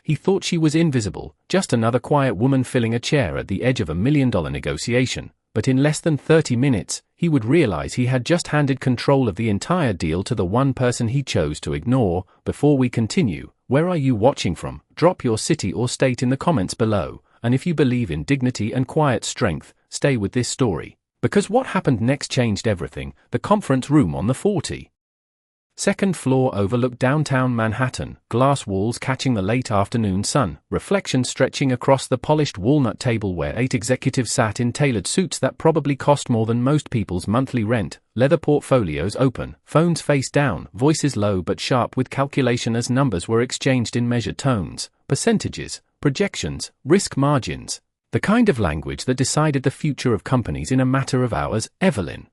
He thought she was invisible, just another quiet woman filling a chair at the edge of $1 million negotiation, but in less than 30 minutes, he would realize he had just handed control of the entire deal to the one person he chose to ignore. Before we continue, where are you watching from? Drop your city or state in the comments below, and if you believe in dignity and quiet strength, stay with this story. Because what happened next changed everything. The conference room on the 42nd floor overlooked downtown Manhattan, glass walls catching the late afternoon sun, reflections stretching across the polished walnut table where 8 executives sat in tailored suits that probably cost more than most people's monthly rent, leather portfolios open, phones face down, voices low but sharp with calculation as numbers were exchanged in measured tones, percentages, projections, risk margins. The kind of language that decided the future of companies in a matter of hours. Evelyn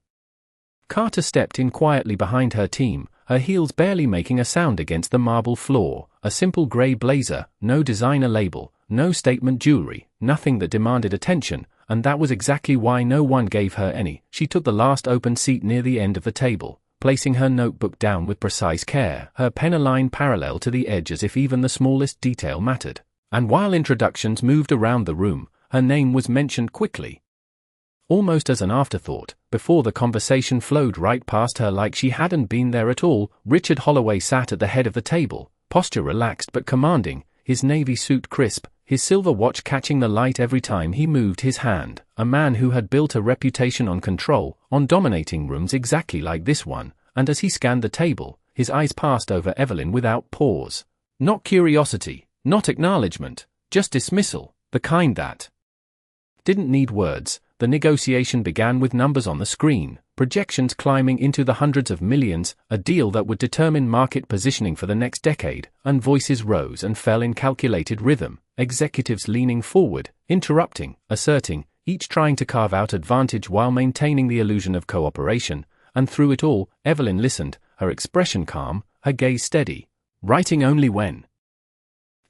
Carter stepped in quietly behind her team, her heels barely making a sound against the marble floor, a simple grey blazer, no designer label, no statement jewelry, nothing that demanded attention, and that was exactly why no one gave her any. She took the last open seat near the end of the table, placing her notebook down with precise care, her pen aligned parallel to the edge as if even the smallest detail mattered. And while introductions moved around the room, her name was mentioned quickly, almost as an afterthought, before the conversation flowed right past her like she hadn't been there at all. Richard Holloway sat at the head of the table, posture relaxed but commanding, his navy suit crisp, his silver watch catching the light every time he moved his hand, a man who had built a reputation on control, on dominating rooms exactly like this one, and as he scanned the table, his eyes passed over Evelyn without pause. Not curiosity, not acknowledgement, just dismissal, the kind that didn't need words. The negotiation began with numbers on the screen, projections climbing into the hundreds of millions, a deal that would determine market positioning for the next decade, and voices rose and fell in calculated rhythm, executives leaning forward, interrupting, asserting, each trying to carve out advantage while maintaining the illusion of cooperation, and through it all, Evelyn listened, her expression calm, her gaze steady, writing only when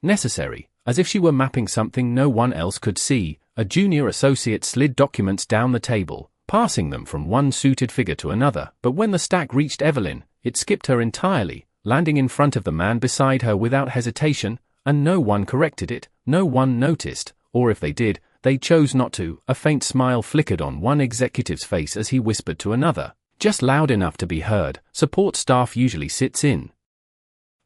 necessary, as if she were mapping something no one else could see. A junior associate slid documents down the table, passing them from one suited figure to another, but when the stack reached Evelyn, it skipped her entirely, landing in front of the man beside her without hesitation, and no one corrected it, no one noticed, or if they did, they chose not to. A faint smile flickered on one executive's face as he whispered to another, just loud enough to be heard. Support staff usually sits in,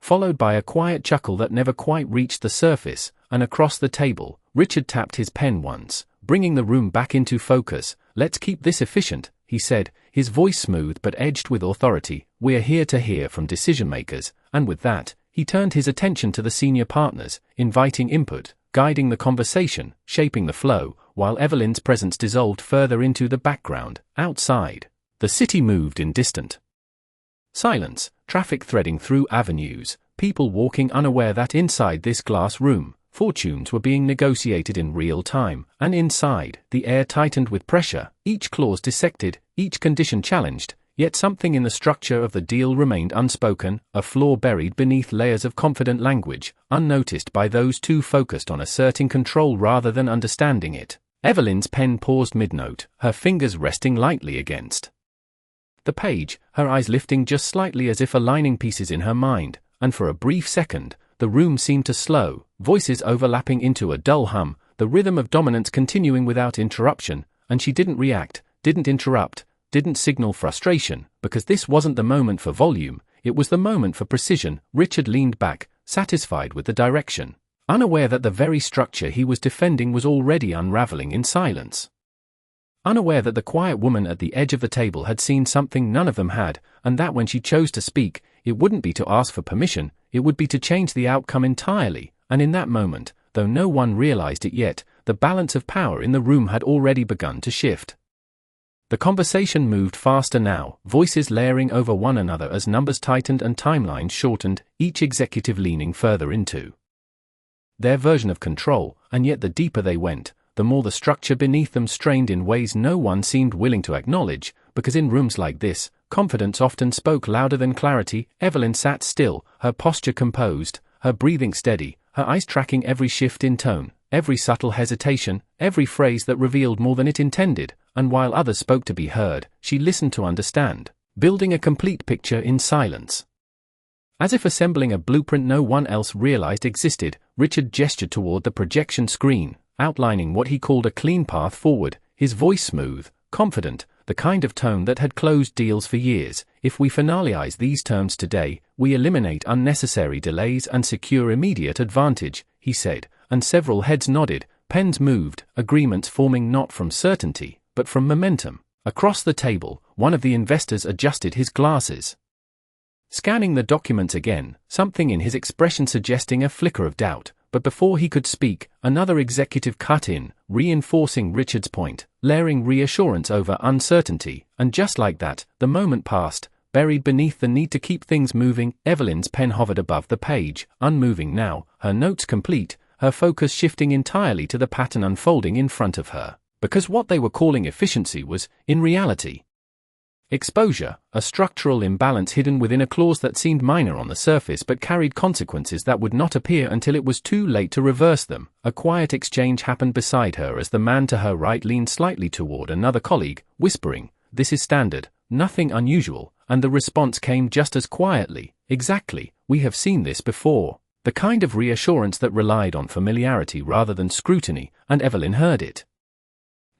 followed by a quiet chuckle that never quite reached the surface, and across the table, Richard tapped his pen once, bringing the room back into focus. Let's keep this efficient, he said, his voice smooth but edged with authority. We're here to hear from decision makers, and with that, he turned his attention to the senior partners, inviting input, guiding the conversation, shaping the flow, while Evelyn's presence dissolved further into the background. Outside, the city moved in distant silence, traffic threading through avenues, people walking unaware that inside this glass room, fortunes were being negotiated in real time, and inside, the air tightened with pressure, each clause dissected, each condition challenged, yet something in the structure of the deal remained unspoken, a flaw buried beneath layers of confident language, unnoticed by those too focused on asserting control rather than understanding it. Evelyn's pen paused mid-note, her fingers resting lightly against the page, her eyes lifting just slightly as if aligning pieces in her mind, and for a brief second, the room seemed to slow, voices overlapping into a dull hum, the rhythm of dominance continuing without interruption, and she didn't react, didn't interrupt, didn't signal frustration, because this wasn't the moment for volume, it was the moment for precision. Richard leaned back, satisfied with the direction, unaware that the very structure he was defending was already unraveling in silence. Unaware that the quiet woman at the edge of the table had seen something none of them had, and that when she chose to speak, it wouldn't be to ask for permission, it would be to change the outcome entirely, and in that moment, though no one realized it yet, the balance of power in the room had already begun to shift. The conversation moved faster now, voices layering over one another as numbers tightened and timelines shortened, each executive leaning further into their version of control, and yet the deeper they went, the more the structure beneath them strained in ways no one seemed willing to acknowledge, because in rooms like this, confidence often spoke louder than clarity. Evelyn sat still, her posture composed, her breathing steady, her eyes tracking every shift in tone, every subtle hesitation, every phrase that revealed more than it intended, and while others spoke to be heard, she listened to understand, building a complete picture in silence. As if assembling a blueprint no one else realized existed, Richard gestured toward the projection screen, outlining what he called a clean path forward, his voice smooth, confident, the kind of tone that had closed deals for years. If we finalize these terms today, we eliminate unnecessary delays and secure immediate advantage, he said, and several heads nodded, pens moved, agreements forming not from certainty, but from momentum. Across the table, one of the investors adjusted his glasses, scanning the documents again, something in his expression suggesting a flicker of doubt. But before he could speak, another executive cut in, reinforcing Richard's point, layering reassurance over uncertainty, and just like that, the moment passed, buried beneath the need to keep things moving. Evelyn's pen hovered above the page, unmoving now, her notes complete, her focus shifting entirely to the pattern unfolding in front of her, because what they were calling efficiency was, in reality, exposure, a structural imbalance hidden within a clause that seemed minor on the surface but carried consequences that would not appear until it was too late to reverse them. A quiet exchange happened beside her as the man to her right leaned slightly toward another colleague, whispering, "This is standard, nothing unusual," and the response came just as quietly, "Exactly, we have seen this before." The kind of reassurance that relied on familiarity rather than scrutiny, and Evelyn heard it.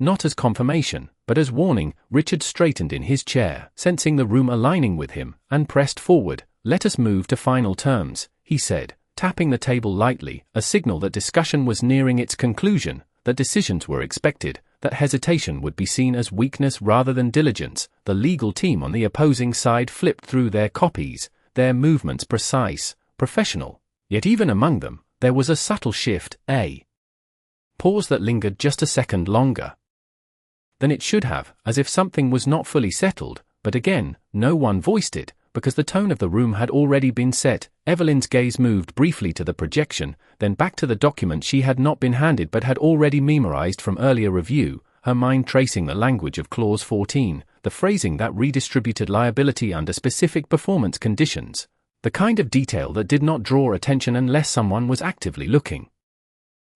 Not as confirmation, but as warning. Richard straightened in his chair, sensing the room aligning with him, and pressed forward. "Let us move to final terms," he said, tapping the table lightly, a signal that discussion was nearing its conclusion, that decisions were expected, that hesitation would be seen as weakness rather than diligence. The legal team on the opposing side flipped through their copies, their movements precise, professional. Yet even among them, there was a subtle shift, a pause that lingered just a second longer than it should have, as if something was not fully settled, but again, no one voiced it, because the tone of the room had already been set. Evelyn's gaze moved briefly to the projection, then back to the document she had not been handed but had already memorized from earlier review, her mind tracing the language of Clause 14, the phrasing that redistributed liability under specific performance conditions, the kind of detail that did not draw attention unless someone was actively looking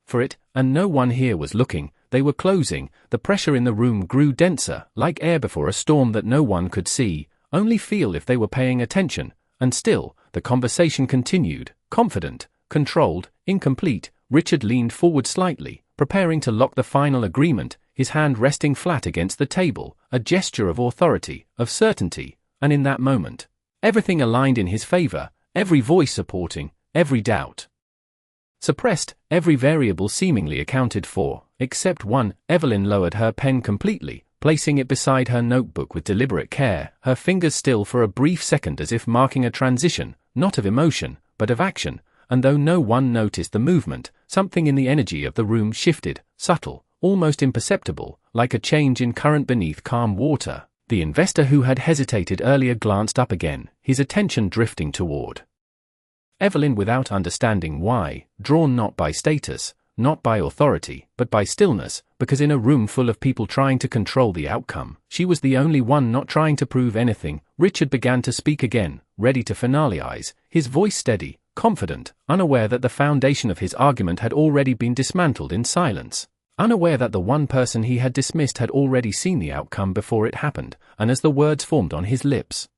for it, and no one here was looking. They were closing. The pressure in the room grew denser, like air before a storm that no one could see, only feel if they were paying attention, and still, the conversation continued, confident, controlled, incomplete. Richard leaned forward slightly, preparing to lock the final agreement, his hand resting flat against the table, a gesture of authority, of certainty, and in that moment, everything aligned in his favor, every voice supporting, every doubt suppressed, every variable seemingly accounted for, except one. Evelyn lowered her pen completely, placing it beside her notebook with deliberate care, her fingers still for a brief second as if marking a transition, not of emotion, but of action, and though no one noticed the movement, something in the energy of the room shifted, subtle, almost imperceptible, like a change in current beneath calm water. The investor who had hesitated earlier glanced up again, his attention drifting toward Evelyn without understanding why, drawn not by status, not by authority, but by stillness, because in a room full of people trying to control the outcome, she was the only one not trying to prove anything. Richard began to speak again, ready to finalize, his voice steady, confident, unaware that the foundation of his argument had already been dismantled in silence, unaware that the one person he had dismissed had already seen the outcome before it happened, and as the words formed on his lips.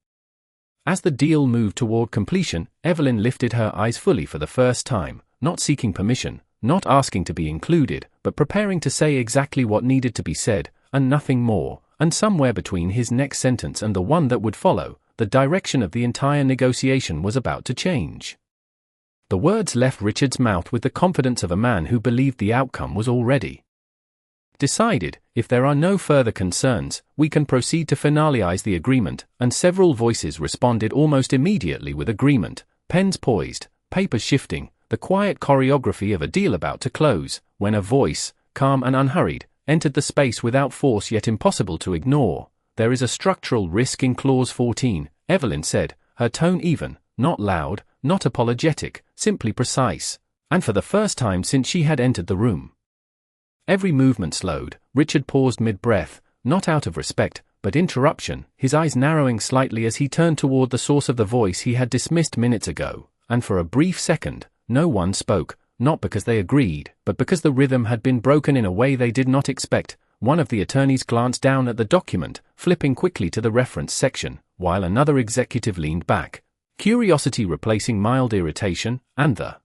As the deal moved toward completion, Evelyn lifted her eyes fully for the first time, not seeking permission, not asking to be included, but preparing to say exactly what needed to be said, and nothing more. And somewhere between his next sentence and the one that would follow, the direction of the entire negotiation was about to change. The words left Richard's mouth with the confidence of a man who believed the outcome was already decided. "If there are no further concerns, we can proceed to finalize the agreement," and several voices responded almost immediately with agreement, pens poised, papers shifting, the quiet choreography of a deal about to close, when a voice, calm and unhurried, entered the space without force yet impossible to ignore. "There is a structural risk in Clause 14, Evelyn said, her tone even, not loud, not apologetic, simply precise, and for the first time since she had entered the room. Every movement slowed. Richard paused mid-breath, not out of respect, but interruption, his eyes narrowing slightly as he turned toward the source of the voice he had dismissed minutes ago, and for a brief second, no one spoke, not because they agreed, but because the rhythm had been broken in a way they did not expect. One of the attorneys glanced down at the document, flipping quickly to the reference section, while another executive leaned back, curiosity replacing mild irritation, and the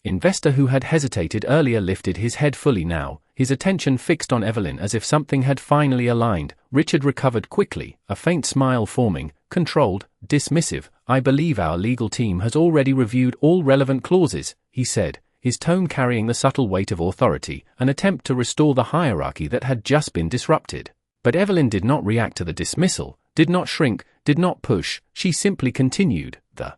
investor who had hesitated earlier lifted his head fully now, his attention fixed on Evelyn as if something had finally aligned. Richard recovered quickly, a faint smile forming, controlled, dismissive. "I believe our legal team has already reviewed all relevant clauses," he said, his tone carrying the subtle weight of authority, an attempt to restore the hierarchy that had just been disrupted. But Evelyn did not react to the dismissal, did not shrink, did not push. She simply continued. "The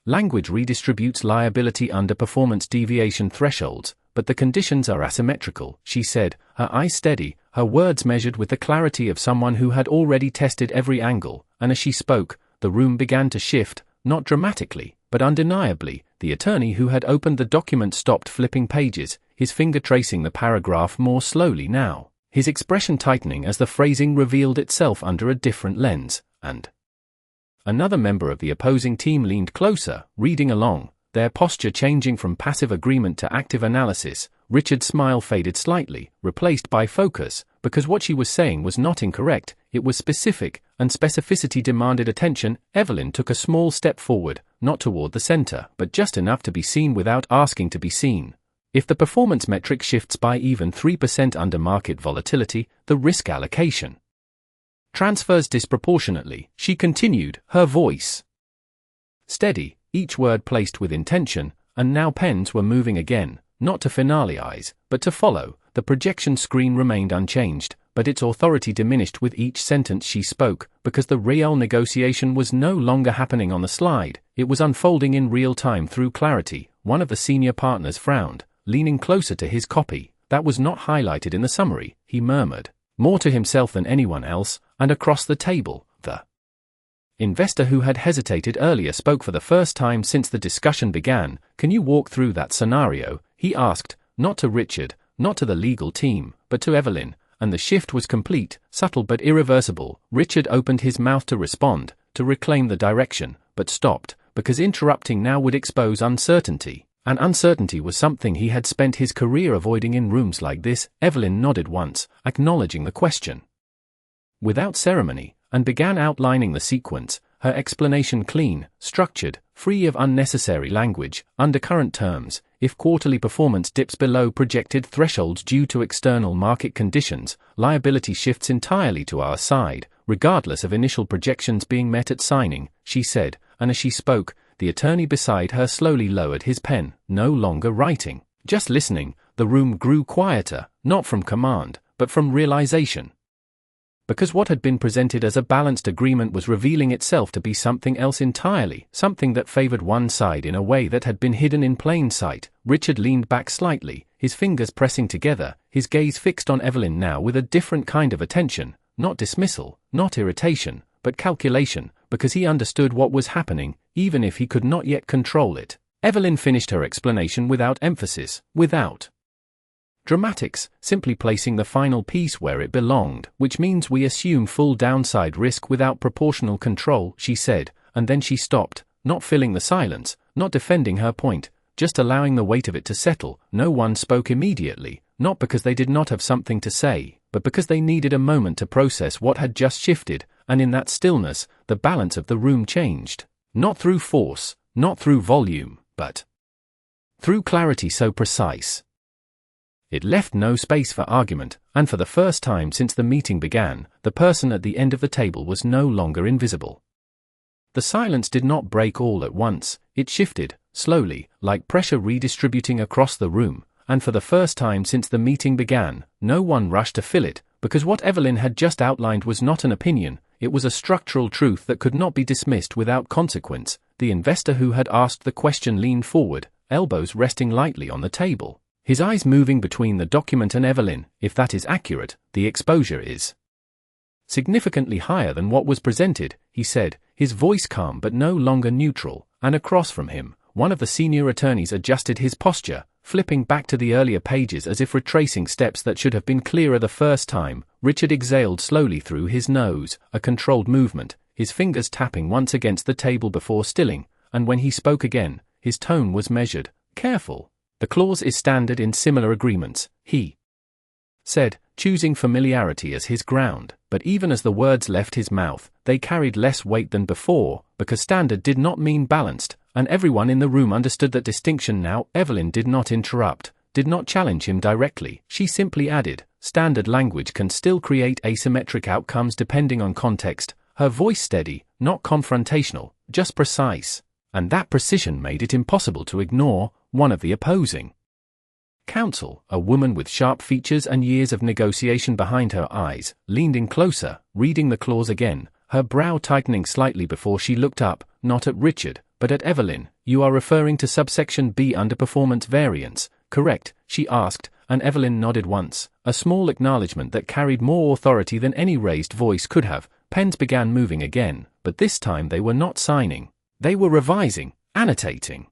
language redistributes liability under performance deviation thresholds, but the conditions are asymmetrical," she said, her eyes steady, her words measured with the clarity of someone who had already tested every angle, and as she spoke, the room began to shift, not dramatically, but undeniably. The attorney who had opened the document stopped flipping pages, his finger tracing the paragraph more slowly now, his expression tightening as the phrasing revealed itself under a different lens, and another member of the opposing team leaned closer, reading along, their posture changing from passive agreement to active analysis. Richard's smile faded slightly, replaced by focus, because what she was saying was not incorrect, it was specific, and specificity demanded attention. Evelyn took a small step forward, not toward the center, but just enough to be seen without asking to be seen. "If the performance metric shifts by even 3% under market volatility, the risk allocation transfers disproportionately," she continued, her voice steady, each word placed with intention, and now pens were moving again, not to finalize, but to follow. The projection screen remained unchanged, but its authority diminished with each sentence she spoke, because the real negotiation was no longer happening on the slide, it was unfolding in real time through clarity. One of the senior partners frowned, leaning closer to his copy. "That was not highlighted in the summary," he murmured, more to himself than anyone else, and across the table, the investor who had hesitated earlier spoke for the first time since the discussion began. "Can you walk through that scenario?" he asked, not to Richard, not to the legal team, but to Evelyn, and the shift was complete, subtle but irreversible. Richard opened his mouth to respond, to reclaim the direction, but stopped, because interrupting now would expose uncertainty, and uncertainty was something he had spent his career avoiding in rooms like this. Evelyn nodded once, acknowledging the question without ceremony, and began outlining the sequence, her explanation clean, structured, free of unnecessary language. Under current terms, if quarterly performance dips below projected thresholds due to external market conditions, liability shifts entirely to our side, regardless of initial projections being met at signing, she said, and as she spoke, the attorney beside her slowly lowered his pen, no longer writing, just listening. The room grew quieter, not from command, but from realization. Because what had been presented as a balanced agreement was revealing itself to be something else entirely, something that favored one side in a way that had been hidden in plain sight. Richard leaned back slightly, his fingers pressing together, his gaze fixed on Evelyn now with a different kind of attention, not dismissal, not irritation, but calculation, because he understood what was happening, even if he could not yet control it. Evelyn finished her explanation without emphasis, without dramatics, simply placing the final piece where it belonged, "which means we assume full downside risk without proportional control," she said, and then she stopped, not filling the silence, not defending her point, just allowing the weight of it to settle. No one spoke immediately, not because they did not have something to say, but because they needed a moment to process what had just shifted, and in that stillness, the balance of the room changed. Not through force, not through volume, but through clarity so precise. It left no space for argument, and for the first time since the meeting began, the person at the end of the table was no longer invisible. The silence did not break all at once, it shifted, slowly, like pressure redistributing across the room, and for the first time since the meeting began, no one rushed to fill it, because what Evelyn had just outlined was not an opinion, it was a structural truth that could not be dismissed without consequence. The investor who had asked the question leaned forward, elbows resting lightly on the table, his eyes moving between the document and Evelyn. "If that is accurate, the exposure is significantly higher than what was presented," he said, his voice calm but no longer neutral, and across from him, one of the senior attorneys adjusted his posture, flipping back to the earlier pages as if retracing steps that should have been clearer the first time. Richard exhaled slowly through his nose, a controlled movement, his fingers tapping once against the table before stilling, and when he spoke again, his tone was measured, careful. "The clause is standard in similar agreements," he said, choosing familiarity as his ground, "but but even as the words left his mouth, they carried less weight than before, because standard did not mean balanced, and everyone in the room understood that distinction now. Evelyn did not interrupt, did not challenge him directly. She simply added, standard language can still create asymmetric outcomes depending on context, her voice steady, not confrontational, just precise. And that precision made it impossible to ignore one of the opposing counsel, a woman with sharp features and years of negotiation behind her eyes, leaned in closer, reading the clause again, her brow tightening slightly before she looked up, not at Richard, but at Evelyn. You are referring to subsection B underperformance variance, correct? She asked, and Evelyn nodded once, a small acknowledgement that carried more authority than any raised voice could have. Pens began moving again, but this time they were not signing. They were revising, annotating,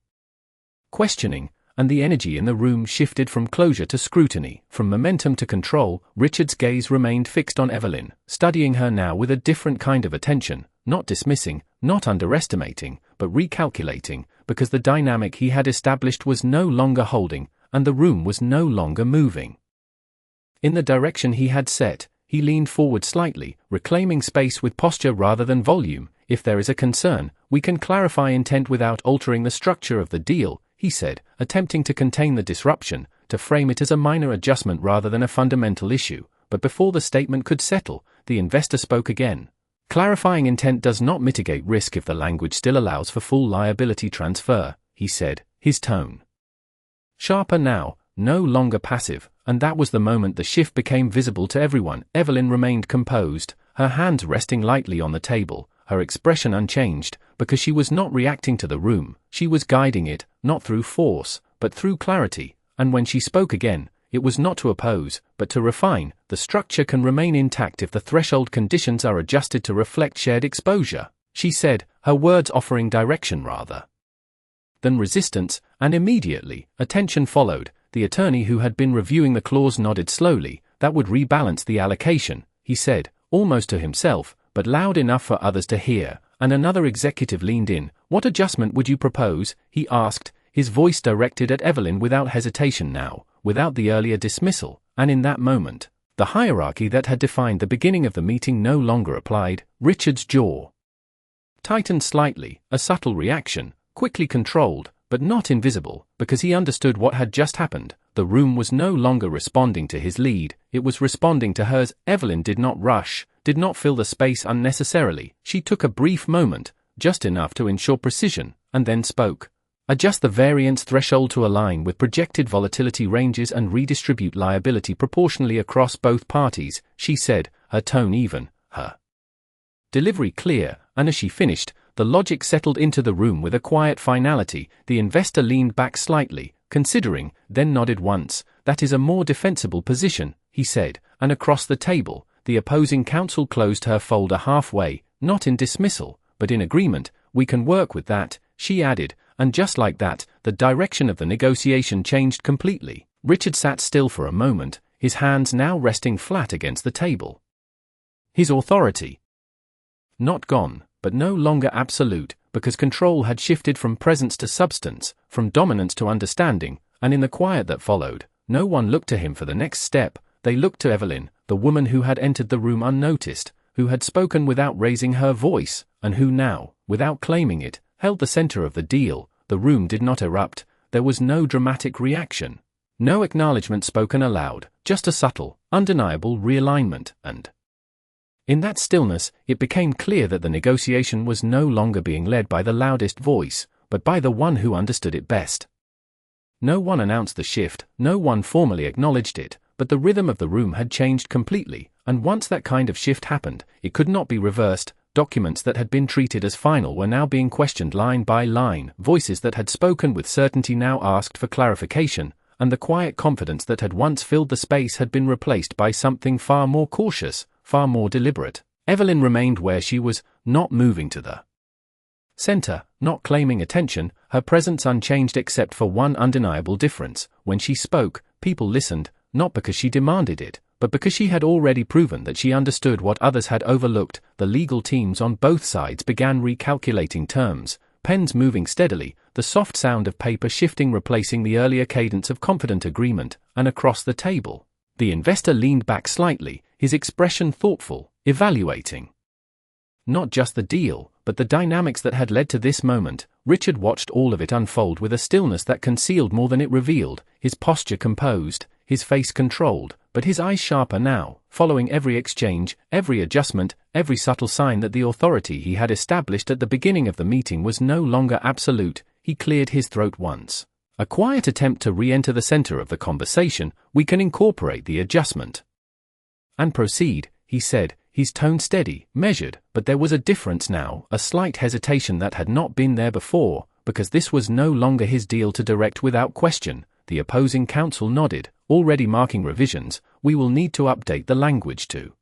questioning, and the energy in the room shifted from closure to scrutiny, from momentum to control. Richard's gaze remained fixed on Evelyn, studying her now with a different kind of attention, not dismissing, not underestimating, but recalculating, because the dynamic he had established was no longer holding, and the room was no longer moving in the direction he had set. He leaned forward slightly, reclaiming space with posture rather than volume. If there is a concern, we can clarify intent without altering the structure of the deal, he said, attempting to contain the disruption, to frame it as a minor adjustment rather than a fundamental issue. But before the statement could settle, the investor spoke again. Clarifying intent does not mitigate risk if the language still allows for full liability transfer, he said, his tone sharper now, no longer passive, and that was the moment the shift became visible to everyone. Evelyn remained composed, her hands resting lightly on the table, her expression unchanged, because she was not reacting to the room, she was guiding it, not through force, but through clarity, and when she spoke again, it was not to oppose, but to refine. The structure can remain intact if the threshold conditions are adjusted to reflect shared exposure, she said, her words offering direction rather than resistance, and immediately, attention followed. The attorney who had been reviewing the clause nodded slowly. That would rebalance the allocation, he said, almost to himself, but loud enough for others to hear, and another executive leaned in. What adjustment would you propose? He asked, his voice directed at Evelyn without hesitation now, without the earlier dismissal, and in that moment, the hierarchy that had defined the beginning of the meeting no longer applied. Richard's jaw tightened slightly, a subtle reaction, quickly controlled, but not invisible, because he understood what had just happened. The room was no longer responding to his lead, it was responding to hers. Evelyn did not rush, did not fill the space unnecessarily. She took a brief moment, just enough to ensure precision, and then spoke. Adjust the variance threshold to align with projected volatility ranges and redistribute liability proportionally across both parties, she said, her tone even, her delivery clear, and as she finished, the logic settled into the room with a quiet finality. The investor leaned back slightly, considering, then nodded once. That is a more defensible position, he said, and across the table, the opposing counsel closed her folder halfway, not in dismissal, but in agreement. We can work with that, she added, and just like that, the direction of the negotiation changed completely. Richard sat still for a moment, his hands now resting flat against the table. His authority not gone, but no longer absolute, because control had shifted from presence to substance, from dominance to understanding, and in the quiet that followed, no one looked to him for the next step. They looked to Evelyn, the woman who had entered the room unnoticed, who had spoken without raising her voice, and who now, without claiming it, held the center of the deal. The room did not erupt, there was no dramatic reaction, no acknowledgement spoken aloud, just a subtle, undeniable realignment, and in that stillness, it became clear that the negotiation was no longer being led by the loudest voice, but by the one who understood it best. No one announced the shift, no one formally acknowledged it, but the rhythm of the room had changed completely, and once that kind of shift happened, it could not be reversed. Documents that had been treated as final were now being questioned line by line, voices that had spoken with certainty now asked for clarification, and the quiet confidence that had once filled the space had been replaced by something far more cautious, far more deliberate. Evelyn remained where she was, not moving to the center, not claiming attention, her presence unchanged except for one undeniable difference. When she spoke, people listened, not because she demanded it, but because she had already proven that she understood what others had overlooked. The legal teams on both sides began recalculating terms, pens moving steadily, the soft sound of paper shifting replacing the earlier cadence of confident agreement, and across the table, the investor leaned back slightly, his expression thoughtful, Evaluating not just the deal, but the dynamics that had led to this moment. Richard watched all of it unfold with a stillness that concealed more than it revealed, his posture composed, his face controlled, but his eyes sharper now, following every exchange, every adjustment, every subtle sign that the authority he had established at the beginning of the meeting was no longer absolute. He cleared his throat once. A quiet attempt to re-enter the center of the conversation. We can incorporate the adjustment and proceed, he said, his tone steady, measured, but there was a difference now, a slight hesitation that had not been there before, because this was no longer his deal to direct without question. The opposing counsel nodded, already marking revisions. We will need to update the language to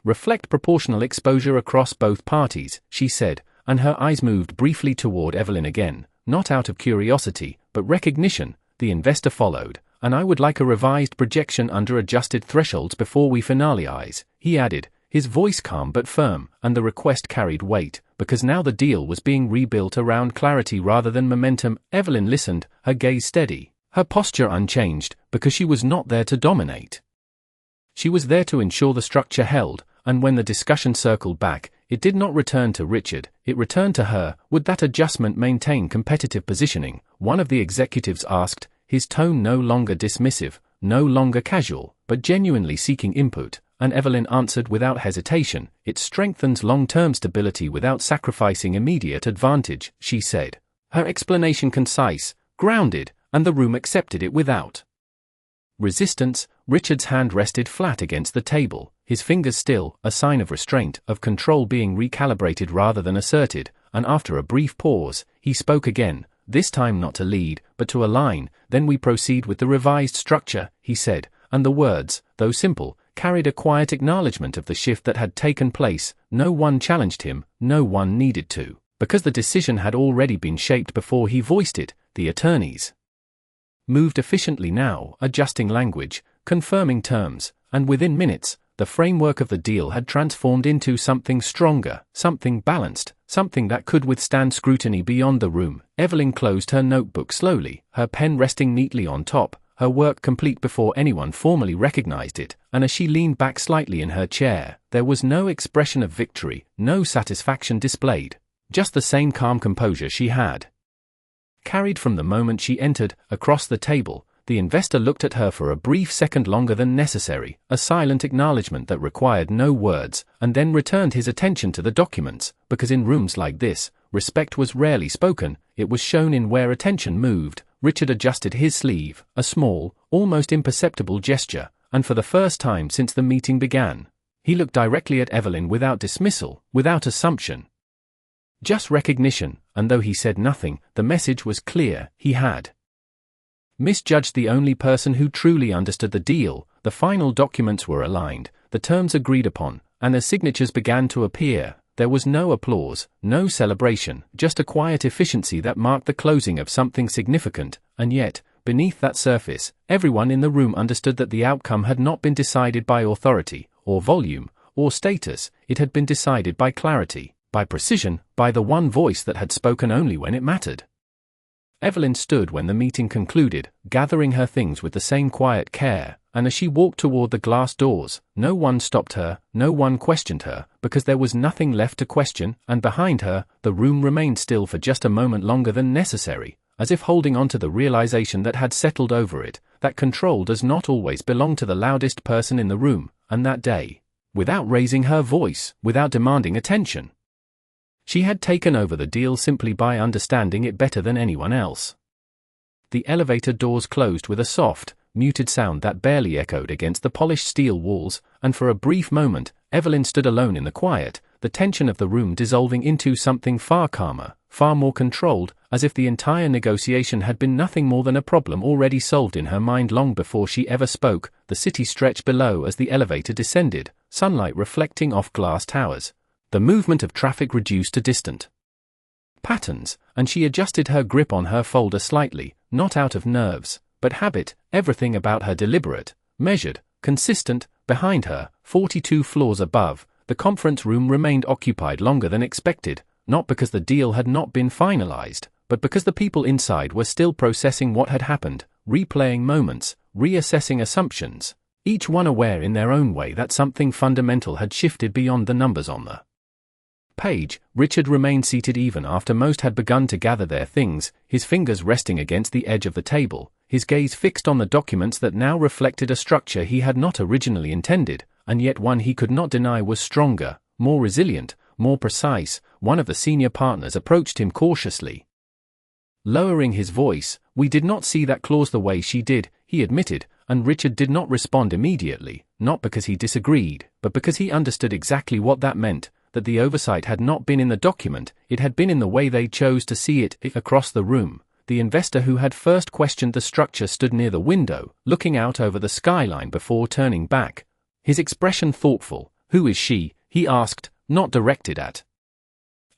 reflect proportional exposure across both parties, she said, and her eyes moved briefly toward Evelyn again, not out of curiosity, but recognition. The investor followed. And I would like a revised projection under adjusted thresholds before we finalize, he added, his voice calm but firm, and the request carried weight, because now the deal was being rebuilt around clarity rather than momentum. Evelyn listened, her gaze steady, her posture unchanged, because she was not there to dominate. She was there to ensure the structure held, and when the discussion circled back, it did not return to Richard, it returned to her. Would that adjustment maintain competitive positioning? One of the executives asked, his tone no longer dismissive, no longer casual, but genuinely seeking input, and Evelyn answered without hesitation. It strengthens long-term stability without sacrificing immediate advantage, she said. Her explanation concise, grounded, and the room accepted it without resistance. Richard's hand rested flat against the table, his fingers still, a sign of restraint, of control being recalibrated rather than asserted, and after a brief pause, he spoke again. This time not to lead, but to align. Then we proceed with the revised structure, he said, and the words, though simple, carried a quiet acknowledgement of the shift that had taken place. No one challenged him, no one needed to, because the decision had already been shaped before he voiced it. The attorneys moved efficiently now, adjusting language, confirming terms, and within minutes, the framework of the deal had transformed into something stronger, something balanced, something that could withstand scrutiny beyond the room. Evelyn closed her notebook slowly, her pen resting neatly on top, her work complete before anyone formally recognized it, and as she leaned back slightly in her chair, there was no expression of victory, no satisfaction displayed, just the same calm composure she had carried from the moment she entered. Across the table, the investor looked at her for a brief second, longer than necessary, a silent acknowledgement that required no words, and then returned his attention to the documents, because in rooms like this, respect was rarely spoken, it was shown in where attention moved. Richard adjusted his sleeve, a small, almost imperceptible gesture, and for the first time since the meeting began, he looked directly at Evelyn without dismissal, without assumption. Just recognition, and though he said nothing, the message was clear. He had misjudged the only person who truly understood the deal. The final documents were aligned, the terms agreed upon, and as signatures began to appear, there was no applause, no celebration, just a quiet efficiency that marked the closing of something significant. And yet, beneath that surface, everyone in the room understood that the outcome had not been decided by authority, or volume, or status. It had been decided by clarity, by precision, by the one voice that had spoken only when it mattered. Evelyn stood when the meeting concluded, gathering her things with the same quiet care, and as she walked toward the glass doors, no one stopped her, no one questioned her, because there was nothing left to question, and behind her, the room remained still for just a moment longer than necessary, as if holding on to the realization that had settled over it, that control does not always belong to the loudest person in the room, and that day, without raising her voice, without demanding attention, she had taken over the deal simply by understanding it better than anyone else. The elevator doors closed with a soft, muted sound that barely echoed against the polished steel walls, and for a brief moment, Evelyn stood alone in the quiet, the tension of the room dissolving into something far calmer, far more controlled, as if the entire negotiation had been nothing more than a problem already solved in her mind long before she ever spoke. The city stretched below as the elevator descended, sunlight reflecting off glass towers. The movement of traffic reduced to distant patterns, and she adjusted her grip on her folder slightly, not out of nerves, but habit. Everything about her deliberate, measured, consistent. Behind her, 42 floors above, the conference room remained occupied longer than expected, not because the deal had not been finalized, but because the people inside were still processing what had happened, replaying moments, reassessing assumptions. each one aware in their own way that something fundamental had shifted beyond the numbers on the page. Richard remained seated even after most had begun to gather their things, his fingers resting against the edge of the table, his gaze fixed on the documents that now reflected a structure he had not originally intended, and yet one he could not deny was stronger, more resilient, more precise. One of the senior partners approached him cautiously, lowering his voice. "We did not see that clause the way she did," he admitted, and Richard did not respond immediately, not because he disagreed, but because he understood exactly what that meant, that the oversight had not been in the document, it had been in the way they chose to see it. Across the room, the investor who had first questioned the structure stood near the window, looking out over the skyline before turning back, his expression thoughtful. "Who is she?" he asked, not directed at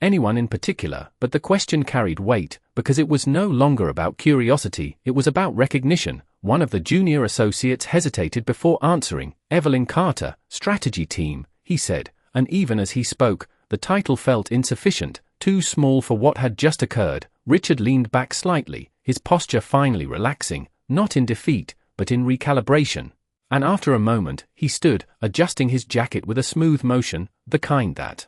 anyone in particular, but the question carried weight, because it was no longer about curiosity, it was about recognition. One of the junior associates hesitated before answering. "Evelyn Carter, strategy team," he said, and even as he spoke, the title felt insufficient, too small for what had just occurred. Richard leaned back slightly, his posture finally relaxing, not in defeat, but in recalibration. And after a moment, he stood, adjusting his jacket with a smooth motion, the kind that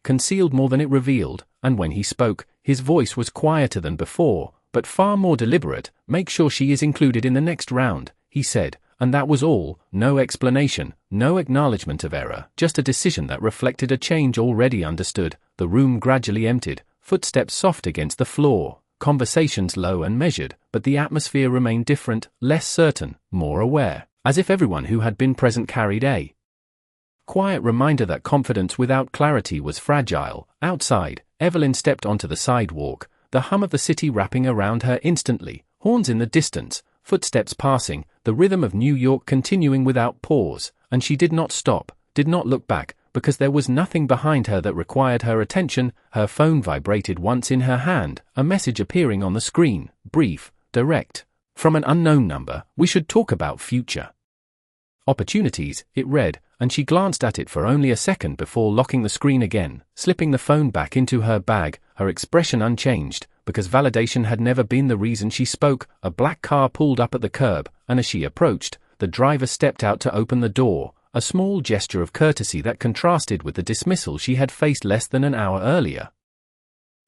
concealed more than it revealed, and when he spoke, his voice was quieter than before, but far more deliberate. "Make sure she is included in the next round," he said, and that was all. No explanation, no acknowledgement of error, just a decision that reflected a change already understood. The room gradually emptied, footsteps soft against the floor, conversations low and measured, but the atmosphere remained different, less certain, more aware, as if everyone who had been present carried a quiet reminder that confidence without clarity was fragile. Outside, Evelyn stepped onto the sidewalk, the hum of the city wrapping around her instantly, horns in the distance, footsteps passing, the rhythm of New York continuing without pause, and she did not stop, did not look back, because there was nothing behind her that required her attention. Her phone vibrated once in her hand, a message appearing on the screen, brief, direct, from an unknown number. "We should talk about future opportunities," it read, and she glanced at it for only a second before locking the screen again, slipping the phone back into her bag, her expression unchanged, because validation had never been the reason she spoke. A black car pulled up at the curb, and as she approached, the driver stepped out to open the door, a small gesture of courtesy that contrasted with the dismissal she had faced less than an hour earlier.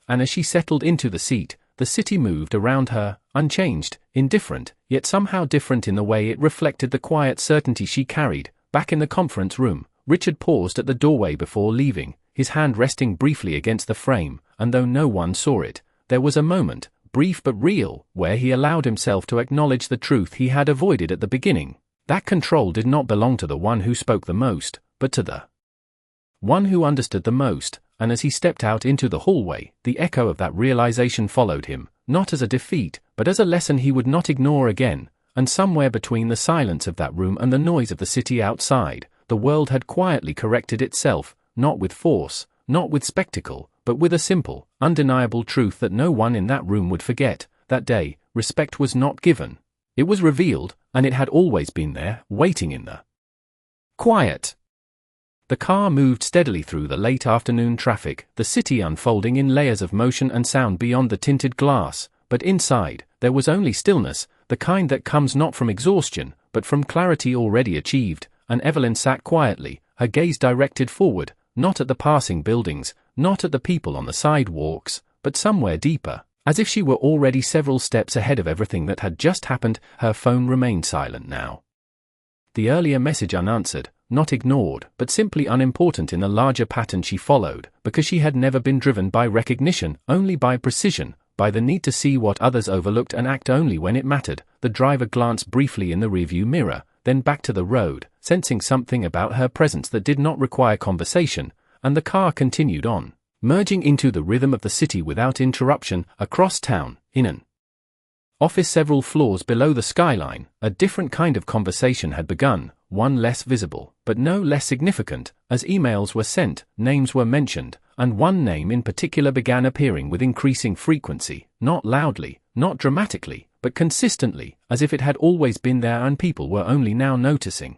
And as she settled into the seat, the city moved around her, unchanged, indifferent, yet somehow different in the way it reflected the quiet certainty she carried. Back in the conference room, Richard paused at the doorway before leaving, his hand resting briefly against the frame, and though no one saw it, there was a moment, brief but real, where he allowed himself to acknowledge the truth he had avoided at the beginning. That control did not belong to the one who spoke the most, but to the one who understood the most. And as he stepped out into the hallway, the echo of that realization followed him, not as a defeat, but as a lesson he would not ignore again. And somewhere between the silence of that room and the noise of the city outside, the world had quietly corrected itself, not with force, not with spectacle, but with a simple, undeniable truth that no one in that room would forget. That day, respect was not given. It was revealed, and it had always been there, waiting in the quiet. The car moved steadily through the late afternoon traffic, the city unfolding in layers of motion and sound beyond the tinted glass, but inside, there was only stillness, the kind that comes not from exhaustion, but from clarity already achieved. And Evelyn sat quietly, her gaze directed forward, not at the passing buildings, not at the people on the sidewalks, but somewhere deeper, as if she were already several steps ahead of everything that had just happened. Her phone remained silent now, the earlier message unanswered, not ignored, but simply unimportant in the larger pattern she followed, because she had never been driven by recognition, only by precision, by the need to see what others overlooked and act only when it mattered. The driver glanced briefly in the rearview mirror, then back to the road, sensing something about her presence that did not require conversation, and the car continued on, merging into the rhythm of the city without interruption. Across town, in an office several floors below the skyline, a different kind of conversation had begun, one less visible, but no less significant. As emails were sent, names were mentioned, and one name in particular began appearing with increasing frequency, not loudly, not dramatically, but consistently, as if it had always been there and people were only now noticing.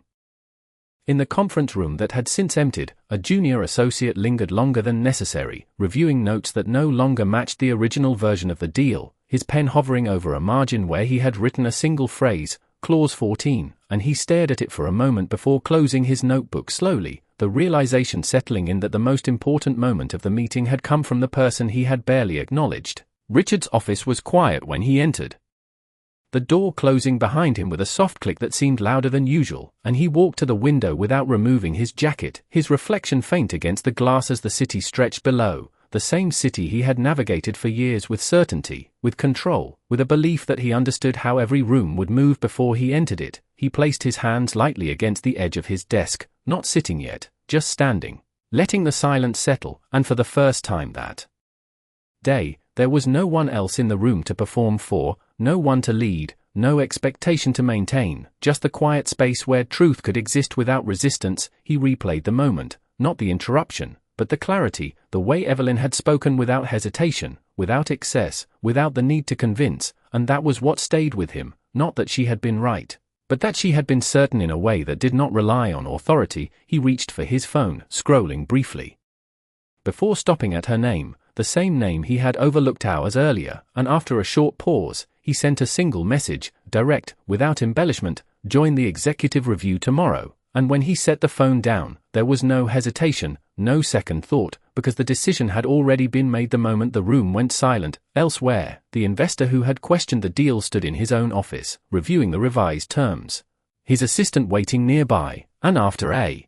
In the conference room that had since emptied, a junior associate lingered longer than necessary, reviewing notes that no longer matched the original version of the deal, his pen hovering over a margin where he had written a single phrase, Clause 14, and he stared at it for a moment before closing his notebook slowly, the realization settling in that the most important moment of the meeting had come from the person he had barely acknowledged. Richard's office was quiet when he entered, the door closing behind him with a soft click that seemed louder than usual, and he walked to the window without removing his jacket, his reflection faint against the glass as the city stretched below, the same city he had navigated for years with certainty, with control, with a belief that he understood how every room would move before he entered it. He placed his hands lightly against the edge of his desk, not sitting yet, just standing, letting the silence settle, and for the first time that day, there was no one else in the room to perform for, no one to lead, no expectation to maintain, just the quiet space where truth could exist without resistance. He replayed the moment, not the interruption, but the clarity, the way Evelyn had spoken without hesitation, without excess, without the need to convince, and that was what stayed with him, not that she had been right, but that she had been certain in a way that did not rely on authority. He reached for his phone, scrolling briefly, before stopping at her name, the same name he had overlooked hours earlier, and after a short pause, he sent a single message, direct, without embellishment: join the executive review tomorrow. And when he set the phone down, there was no hesitation, no second thought, because the decision had already been made the moment the room went silent. Elsewhere, the investor who had questioned the deal stood in his own office, reviewing the revised terms, his assistant waiting nearby, and after a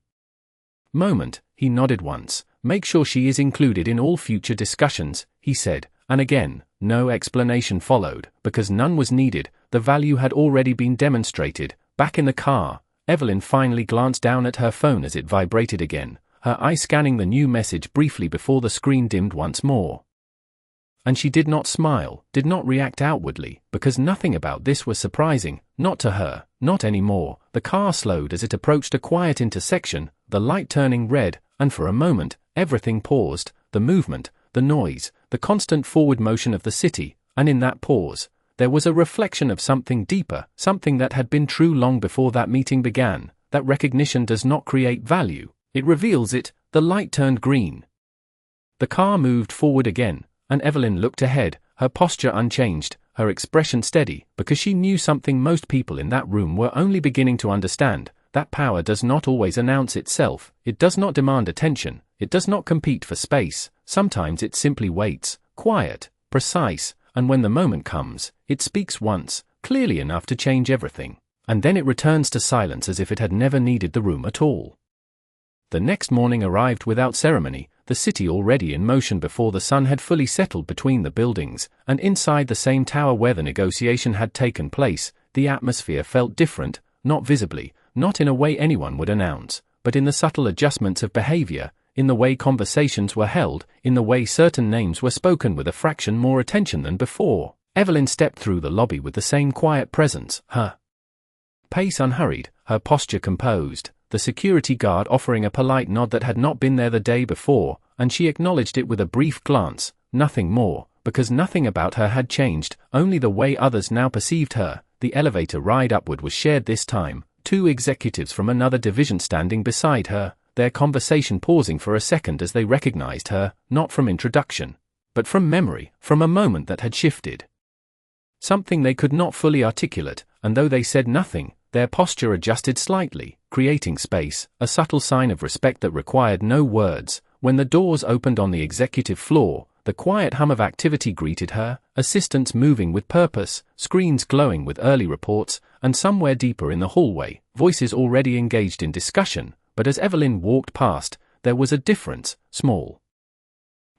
moment, he nodded once. Make sure she is included in all future discussions, he said, and again, no explanation followed, because none was needed. The value had already been demonstrated. Back in the car, Evelyn finally glanced down at her phone as it vibrated again, her eye scanning the new message briefly before the screen dimmed once more. And she did not smile, did not react outwardly, because nothing about this was surprising, not to her, not anymore. The car slowed as it approached a quiet intersection, the light turning red, and for a moment, everything paused, the movement, the noise, the constant forward motion of the city, and in that pause, there was a reflection of something deeper, something that had been true long before that meeting began, that recognition does not create value, it reveals it. The light turned green. The car moved forward again, and Evelyn looked ahead, her posture unchanged, her expression steady, because she knew something most people in that room were only beginning to understand, that power does not always announce itself, it does not demand attention, it does not compete for space, sometimes it simply waits, quiet, precise, and when the moment comes, it speaks once, clearly enough to change everything, and then it returns to silence as if it had never needed the room at all. The next morning arrived without ceremony, the city already in motion before the sun had fully settled between the buildings, and inside the same tower where the negotiation had taken place, the atmosphere felt different, not visibly, not in a way anyone would announce, but in the subtle adjustments of behavior, in the way conversations were held, in the way certain names were spoken with a fraction more attention than before. Evelyn stepped through the lobby with the same quiet presence, her pace unhurried, her posture composed, the security guard offering a polite nod that had not been there the day before, and she acknowledged it with a brief glance, nothing more, because nothing about her had changed, only the way others now perceived her. The elevator ride upward was shared this time, two executives from another division standing beside her, their conversation pausing for a second as they recognized her, not from introduction, but from memory, from a moment that had shifted. Something they could not fully articulate, and though they said nothing, their posture adjusted slightly, creating space, a subtle sign of respect that required no words. When the doors opened on the executive floor, the quiet hum of activity greeted her, assistants moving with purpose, screens glowing with early reports, and somewhere deeper in the hallway, voices already engaged in discussion. But as Evelyn walked past, there was a difference, small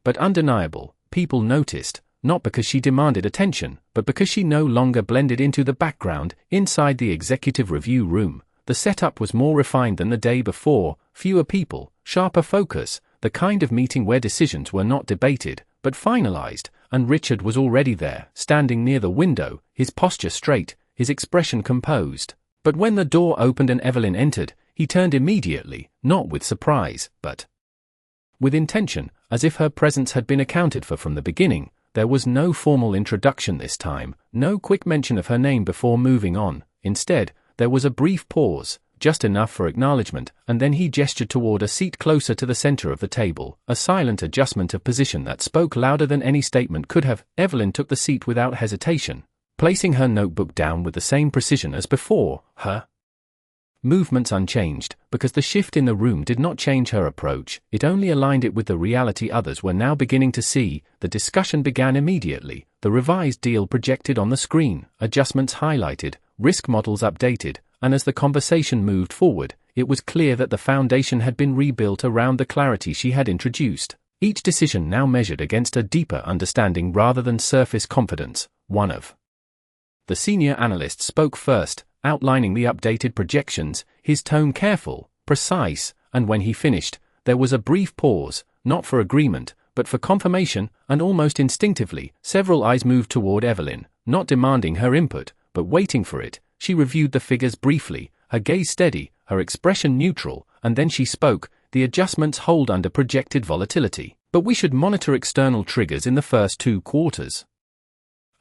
but undeniable. People noticed, not because she demanded attention, but because she no longer blended into the background. Inside the executive review room, the setup was more refined than the day before, fewer people, sharper focus, the kind of meeting where decisions were not debated, but finalized, and Richard was already there, standing near the window, his posture straight, his expression composed. But when the door opened and Evelyn entered, he turned immediately, not with surprise, but with intention, as if her presence had been accounted for from the beginning. There was no formal introduction this time, no quick mention of her name before moving on. Instead, there was a brief pause, just enough for acknowledgement, and then he gestured toward a seat closer to the center of the table, a silent adjustment of position that spoke louder than any statement could have. Evelyn took the seat without hesitation, placing her notebook down with the same precision as before, her movements unchanged, because the shift in the room did not change her approach, it only aligned it with the reality others were now beginning to see. The discussion began immediately, the revised deal projected on the screen, adjustments highlighted, risk models updated, and as the conversation moved forward, it was clear that the foundation had been rebuilt around the clarity she had introduced. Each decision now measured against a deeper understanding rather than surface confidence. One of the senior analysts spoke first, outlining the updated projections, his tone careful, precise, and when he finished, there was a brief pause, not for agreement, but for confirmation, and almost instinctively, several eyes moved toward Evelyn, not demanding her input, but waiting for it. She reviewed the figures briefly, her gaze steady, her expression neutral, and then she spoke. The adjustments hold under projected volatility, but we should monitor external triggers in the first 2 quarters.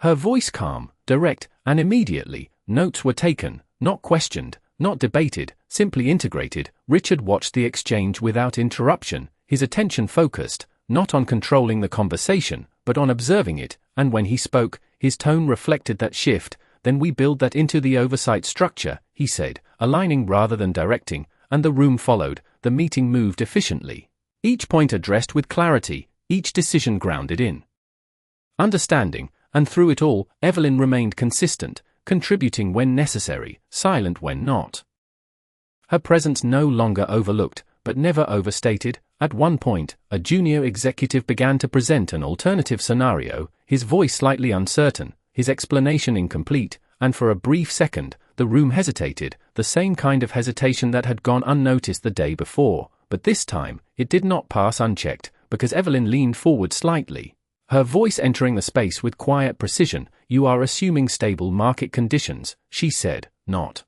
Her voice calm, direct, and immediately, notes were taken, not questioned, not debated, simply integrated. Richard watched the exchange without interruption, his attention focused, not on controlling the conversation, but on observing it, and when he spoke, his tone reflected that shift. Then we build that into the oversight structure, he said, aligning rather than directing, and the room followed. The meeting moved efficiently. Each point addressed with clarity, each decision grounded in understanding, and through it all, Evelyn remained consistent, contributing when necessary, silent when not. Her presence no longer overlooked, but never overstated. At one point, a junior executive began to present an alternative scenario, his voice slightly uncertain, his explanation incomplete, and for a brief second, the room hesitated, the same kind of hesitation that had gone unnoticed the day before, but this time, it did not pass unchecked, because Evelyn leaned forward slightly, her voice entering the space with quiet precision. You are assuming stable market conditions, she said, not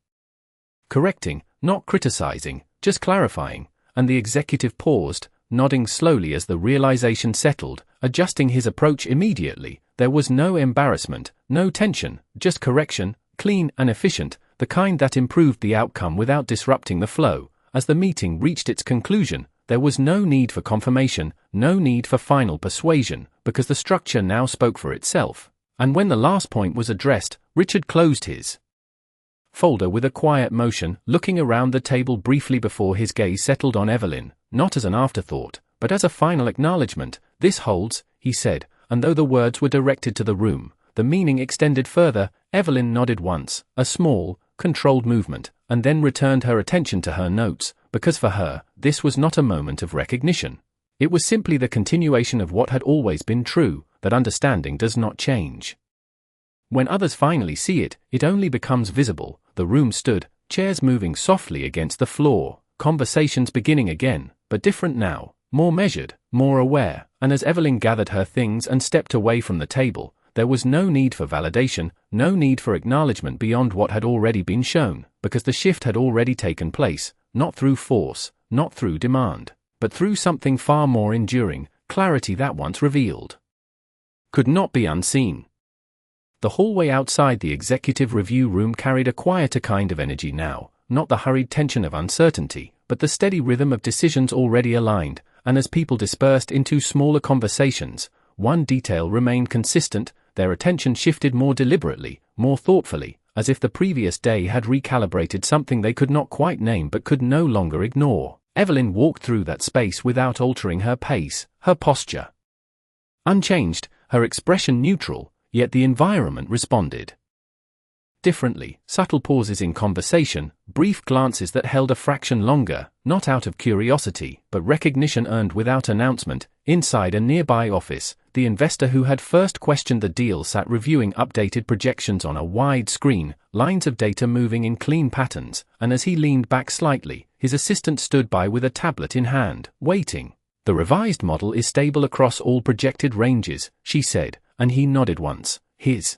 correcting, not criticizing, just clarifying, and the executive paused, nodding slowly as the realization settled, adjusting his approach immediately. There was no embarrassment, no tension, just correction, clean and efficient, the kind that improved the outcome without disrupting the flow. As the meeting reached its conclusion, there was no need for confirmation, no need for final persuasion, because the structure now spoke for itself. And when the last point was addressed, Richard closed his folder with a quiet motion, looking around the table briefly before his gaze settled on Evelyn, not as an afterthought, but as a final acknowledgement. This holds, he said, and though the words were directed to the room, the meaning extended further. Evelyn nodded once, a small, controlled movement, and then returned her attention to her notes, because for her, this was not a moment of recognition. It was simply the continuation of what had always been true, that understanding does not change. When others finally see it, it only becomes visible. The room stood, chairs moving softly against the floor, conversations beginning again, but different now, more measured, more aware, and as Evelyn gathered her things and stepped away from the table, there was no need for validation, no need for acknowledgement beyond what had already been shown, because the shift had already taken place, not through force, not through demand, but through something far more enduring. Clarity that once revealed could not be unseen. The hallway outside the executive review room carried a quieter kind of energy now, not the hurried tension of uncertainty, but the steady rhythm of decisions already aligned, and as people dispersed into smaller conversations, one detail remained consistent. Their attention shifted more deliberately, more thoughtfully, as if the previous day had recalibrated something they could not quite name but could no longer ignore. Evelyn walked through that space without altering her pace, her posture unchanged, her expression neutral, yet the environment responded differently. Subtle pauses in conversation, brief glances that held a fraction longer, not out of curiosity, but recognition earned without announcement. Inside a nearby office, the investor who had first questioned the deal sat reviewing updated projections on a wide screen, lines of data moving in clean patterns, and as he leaned back slightly, his assistant stood by with a tablet in hand, waiting. The revised model is stable across all projected ranges, she said, and he nodded once, his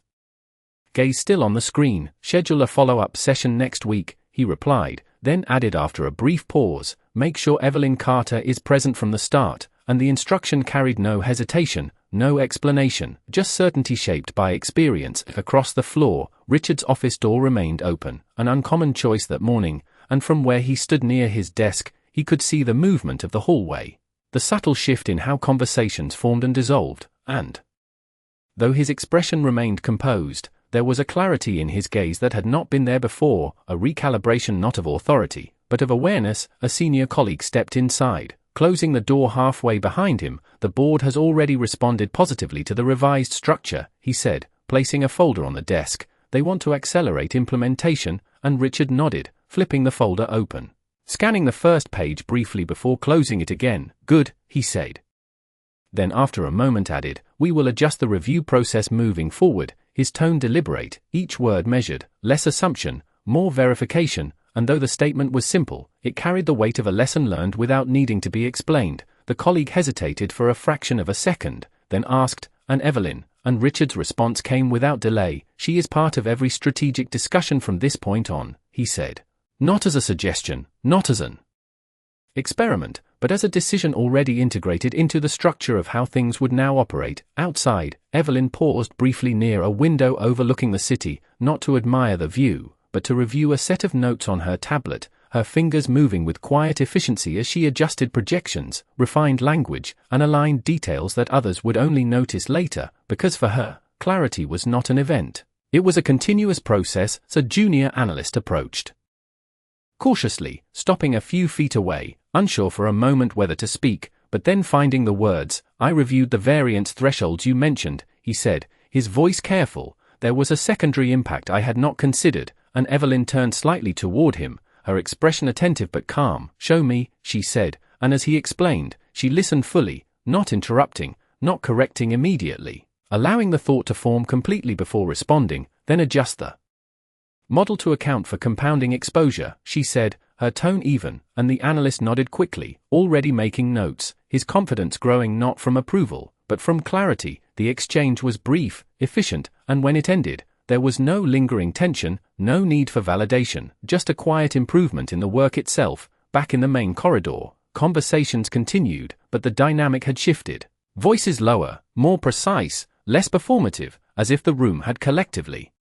gaze still on the screen. Schedule a follow-up session next week, he replied, then added after a brief pause, make sure Evelyn Carter is present from the start, and the instruction carried no hesitation, no explanation, just certainty shaped by experience. Across the floor, Richard's office door remained open, an uncommon choice that morning, and from where he stood near his desk, he could see the movement of the hallway, the subtle shift in how conversations formed and dissolved, and though his expression remained composed, There was a clarity in his gaze that had not been there before, a recalibration not of authority, but of awareness. A senior colleague stepped inside, closing the door halfway behind him. The board has already responded positively to the revised structure, he said, placing a folder on the desk. They want to accelerate implementation, and Richard nodded, flipping the folder open, scanning the first page briefly before closing it again. Good, he said. Then after a moment added, we will adjust the review process moving forward, his tone deliberate, each word measured, less assumption, more verification, and though the statement was simple, it carried the weight of a lesson learned without needing to be explained. The colleague hesitated for a fraction of a second, then asked, and Evelyn, and Richard's response came without delay. She is part of every strategic discussion from this point on, he said. Not as a suggestion, not as an experiment, but as a decision already integrated into the structure of how things would now operate. Outside, Evelyn paused briefly near a window overlooking the city, not to admire the view, but to review a set of notes on her tablet, her fingers moving with quiet efficiency as she adjusted projections, refined language, and aligned details that others would only notice later, because for her, clarity was not an event. It was a continuous process. A junior analyst approached cautiously, stopping a few feet away, unsure for a moment whether to speak, but then finding the words. I reviewed the variance thresholds you mentioned, he said, his voice careful. There was a secondary impact I had not considered, and Evelyn turned slightly toward him, her expression attentive but calm. Show me, she said, and as he explained, she listened fully, not interrupting, not correcting immediately, allowing the thought to form completely before responding. Then adjust the model to account for compounding exposure, she said, her tone even, and the analyst nodded quickly, already making notes, his confidence growing not from approval, but from clarity. The exchange was brief, efficient, and when it ended, there was no lingering tension, no need for validation, just a quiet improvement in the work itself. Back in the main corridor, conversations continued, but the dynamic had shifted. Voices lower, more precise, less performative, as if the room had collectively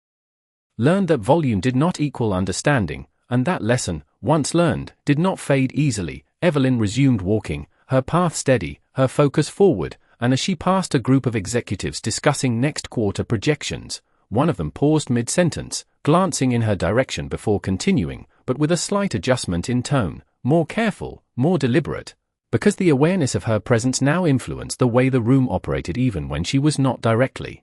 learned that volume did not equal understanding, and that lesson, once learned, did not fade easily. Evelyn resumed walking, her path steady, her focus forward, and as she passed a group of executives discussing next quarter projections, one of them paused mid-sentence, glancing in her direction before continuing, but with a slight adjustment in tone, more careful, more deliberate, because the awareness of her presence now influenced the way the room operated even when she was not directly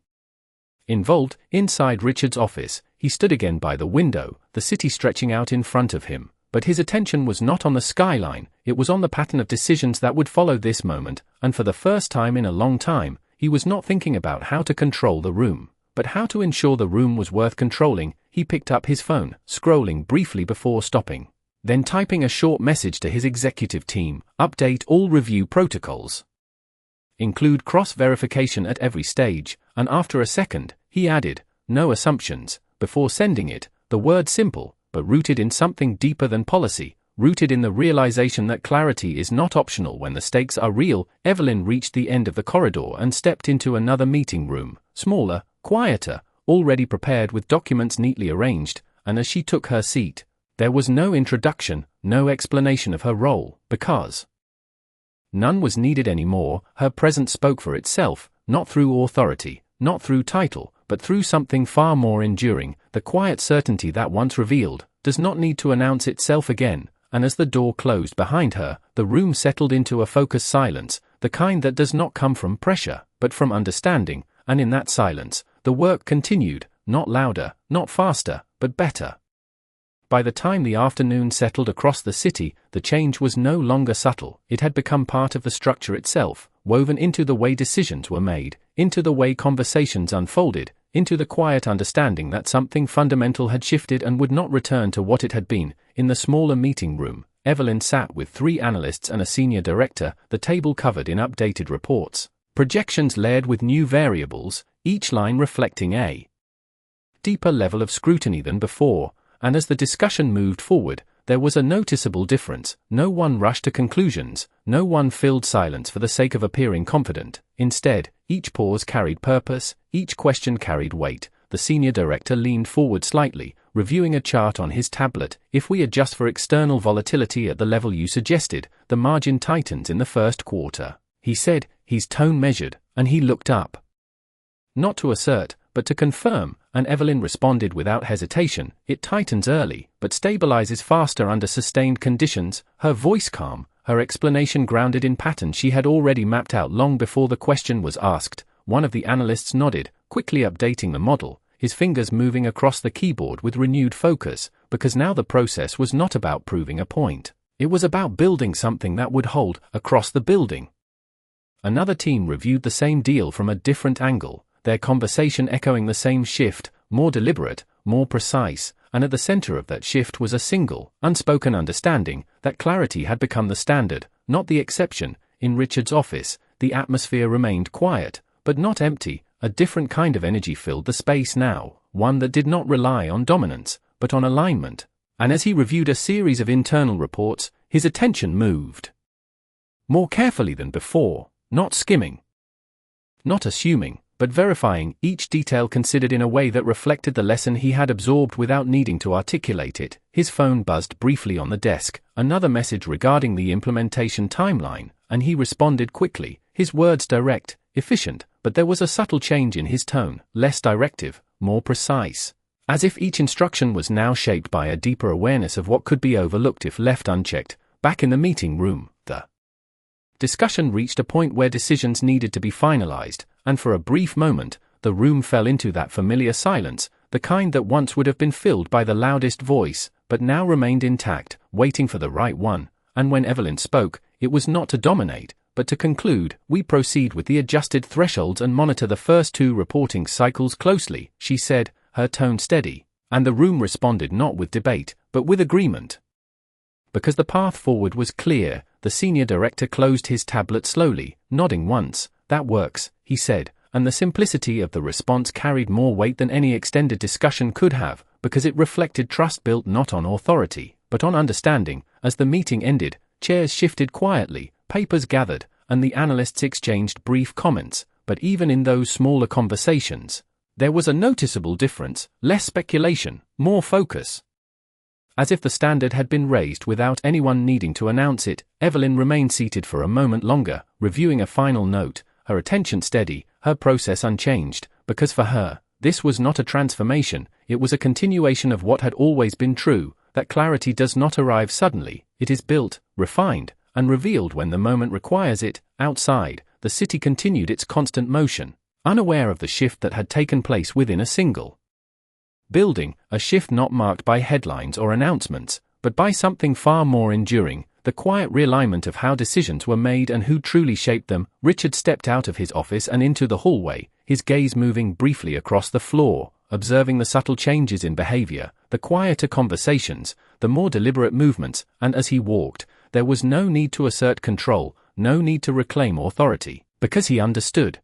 involved. Inside Richard's office, he stood again by the window, the city stretching out in front of him, but his attention was not on the skyline, it was on the pattern of decisions that would follow this moment, and for the first time in a long time, he was not thinking about how to control the room, but how to ensure the room was worth controlling. He picked up his phone, scrolling briefly before stopping, then typing a short message to his executive team. Update all review protocols. Include cross-verification at every stage, and after a second, he added, no assumptions, before sending it. The word simple, but rooted in something deeper than policy, rooted in the realization that clarity is not optional when the stakes are real. Evelyn reached the end of the corridor and stepped into another meeting room, smaller, quieter, already prepared with documents neatly arranged, and as she took her seat, there was no introduction, no explanation of her role, because none was needed anymore. Her presence spoke for itself, not through authority, not through title, but through something far more enduring. The quiet certainty that once revealed, does not need to announce itself again, and as the door closed behind her, the room settled into a focused silence, the kind that does not come from pressure, but from understanding, and in that silence, the work continued, not louder, not faster, but better. By the time the afternoon settled across the city, the change was no longer subtle. It had become part of the structure itself, woven into the way decisions were made, into the way conversations unfolded, into the quiet understanding that something fundamental had shifted and would not return to what it had been. In the smaller meeting room, Evelyn sat with 3 analysts and a senior director, the table covered in updated reports, projections layered with new variables, each line reflecting a deeper level of scrutiny than before. And as the discussion moved forward, there was a noticeable difference. No one rushed to conclusions, no one filled silence for the sake of appearing confident. Instead, each pause carried purpose, each question carried weight. The senior director leaned forward slightly, reviewing a chart on his tablet. If we adjust for external volatility at the level you suggested, the margin tightens in the first quarter, he said, his tone measured, and he looked up. Not to assert, but to confirm, and Evelyn responded without hesitation. It tightens early, but stabilizes faster under sustained conditions, her voice calm, her explanation grounded in patterns she had already mapped out long before the question was asked. One of the analysts nodded, quickly updating the model, his fingers moving across the keyboard with renewed focus, because now the process was not about proving a point. It was about building something that would hold across the building. Another team reviewed the same deal from a different angle, their conversation echoing the same shift, more deliberate, more precise, and at the center of that shift was a single, unspoken understanding that clarity had become the standard, not the exception. In Richard's office, the atmosphere remained quiet, but not empty. A different kind of energy filled the space now, one that did not rely on dominance, but on alignment. And as he reviewed a series of internal reports, his attention moved more carefully than before, not skimming, not assuming, but verifying, each detail considered in a way that reflected the lesson he had absorbed without needing to articulate it. His phone buzzed briefly on the desk, another message regarding the implementation timeline, and he responded quickly, his words direct, efficient, but there was a subtle change in his tone, less directive, more precise. As if each instruction was now shaped by a deeper awareness of what could be overlooked if left unchecked. Back in the meeting room, the discussion reached a point where decisions needed to be finalized, and for a brief moment, the room fell into that familiar silence, the kind that once would have been filled by the loudest voice, but now remained intact, waiting for the right one. And when Evelyn spoke, it was not to dominate, but to conclude. "We proceed with the adjusted thresholds and monitor the first 2 reporting cycles closely," she said, her tone steady, and the room responded not with debate, but with agreement. Because the path forward was clear, the senior director closed his tablet slowly, nodding once. "That works," he said, and the simplicity of the response carried more weight than any extended discussion could have, because it reflected trust built not on authority, but on understanding. As the meeting ended, chairs shifted quietly, papers gathered, and the analysts exchanged brief comments, but even in those smaller conversations, there was a noticeable difference, less speculation, more focus. As if the standard had been raised without anyone needing to announce it, Evelyn remained seated for a moment longer, reviewing a final note, her attention steady, her process unchanged, because for her, this was not a transformation, it was a continuation of what had always been true, that clarity does not arrive suddenly, it is built, refined, and revealed when the moment requires it. Outside, the city continued its constant motion, unaware of the shift that had taken place within a single building, a shift not marked by headlines or announcements, but by something far more enduring, the quiet realignment of how decisions were made and who truly shaped them. Richard stepped out of his office and into the hallway, his gaze moving briefly across the floor, observing the subtle changes in behavior, the quieter conversations, the more deliberate movements, and as he walked, there was no need to assert control, no need to reclaim authority, because he understood.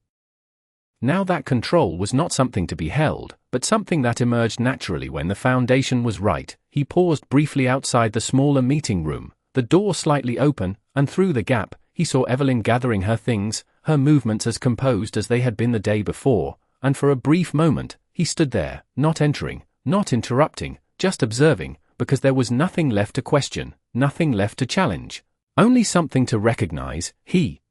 Now that control was not something to be held, but something that emerged naturally when the foundation was right. He paused briefly outside the smaller meeting room, the door slightly open, and through the gap, he saw Evelyn gathering her things, her movements as composed as they had been the day before, and for a brief moment, he stood there, not entering, not interrupting, just observing, because there was nothing left to question, nothing left to challenge, only something to recognize. He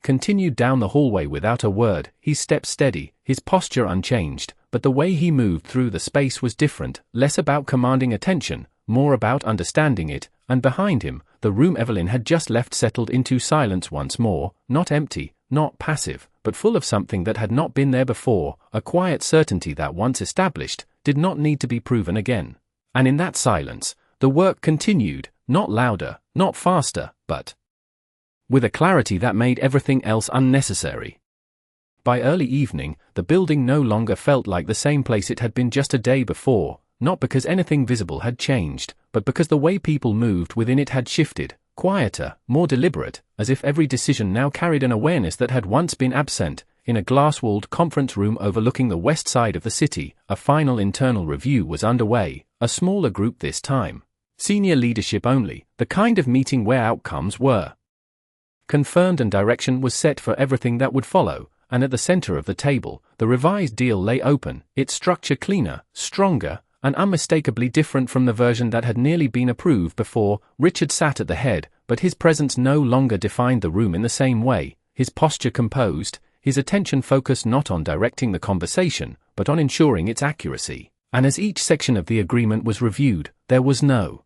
continued down the hallway without a word, his steps steady, his posture unchanged, but the way he moved through the space was different, less about commanding attention, more about understanding it, and behind him, the room Evelyn had just left settled into silence once more, not empty, not passive, but full of something that had not been there before, a quiet certainty that once established, did not need to be proven again. And in that silence, the work continued, not louder, not faster, but with a clarity that made everything else unnecessary. By early evening, the building no longer felt like the same place it had been just a day before, not because anything visible had changed, but because the way people moved within it had shifted, quieter, more deliberate, as if every decision now carried an awareness that had once been absent. In a glass-walled conference room overlooking the west side of the city, a final internal review was underway, a smaller group this time. Senior leadership only, the kind of meeting where outcomes were confirmed and direction was set for everything that would follow, and at the center of the table, the revised deal lay open, its structure cleaner, stronger, and unmistakably different from the version that had nearly been approved before. Richard sat at the head, but his presence no longer defined the room in the same way, his posture composed, his attention focused not on directing the conversation, but on ensuring its accuracy. And as each section of the agreement was reviewed, there was no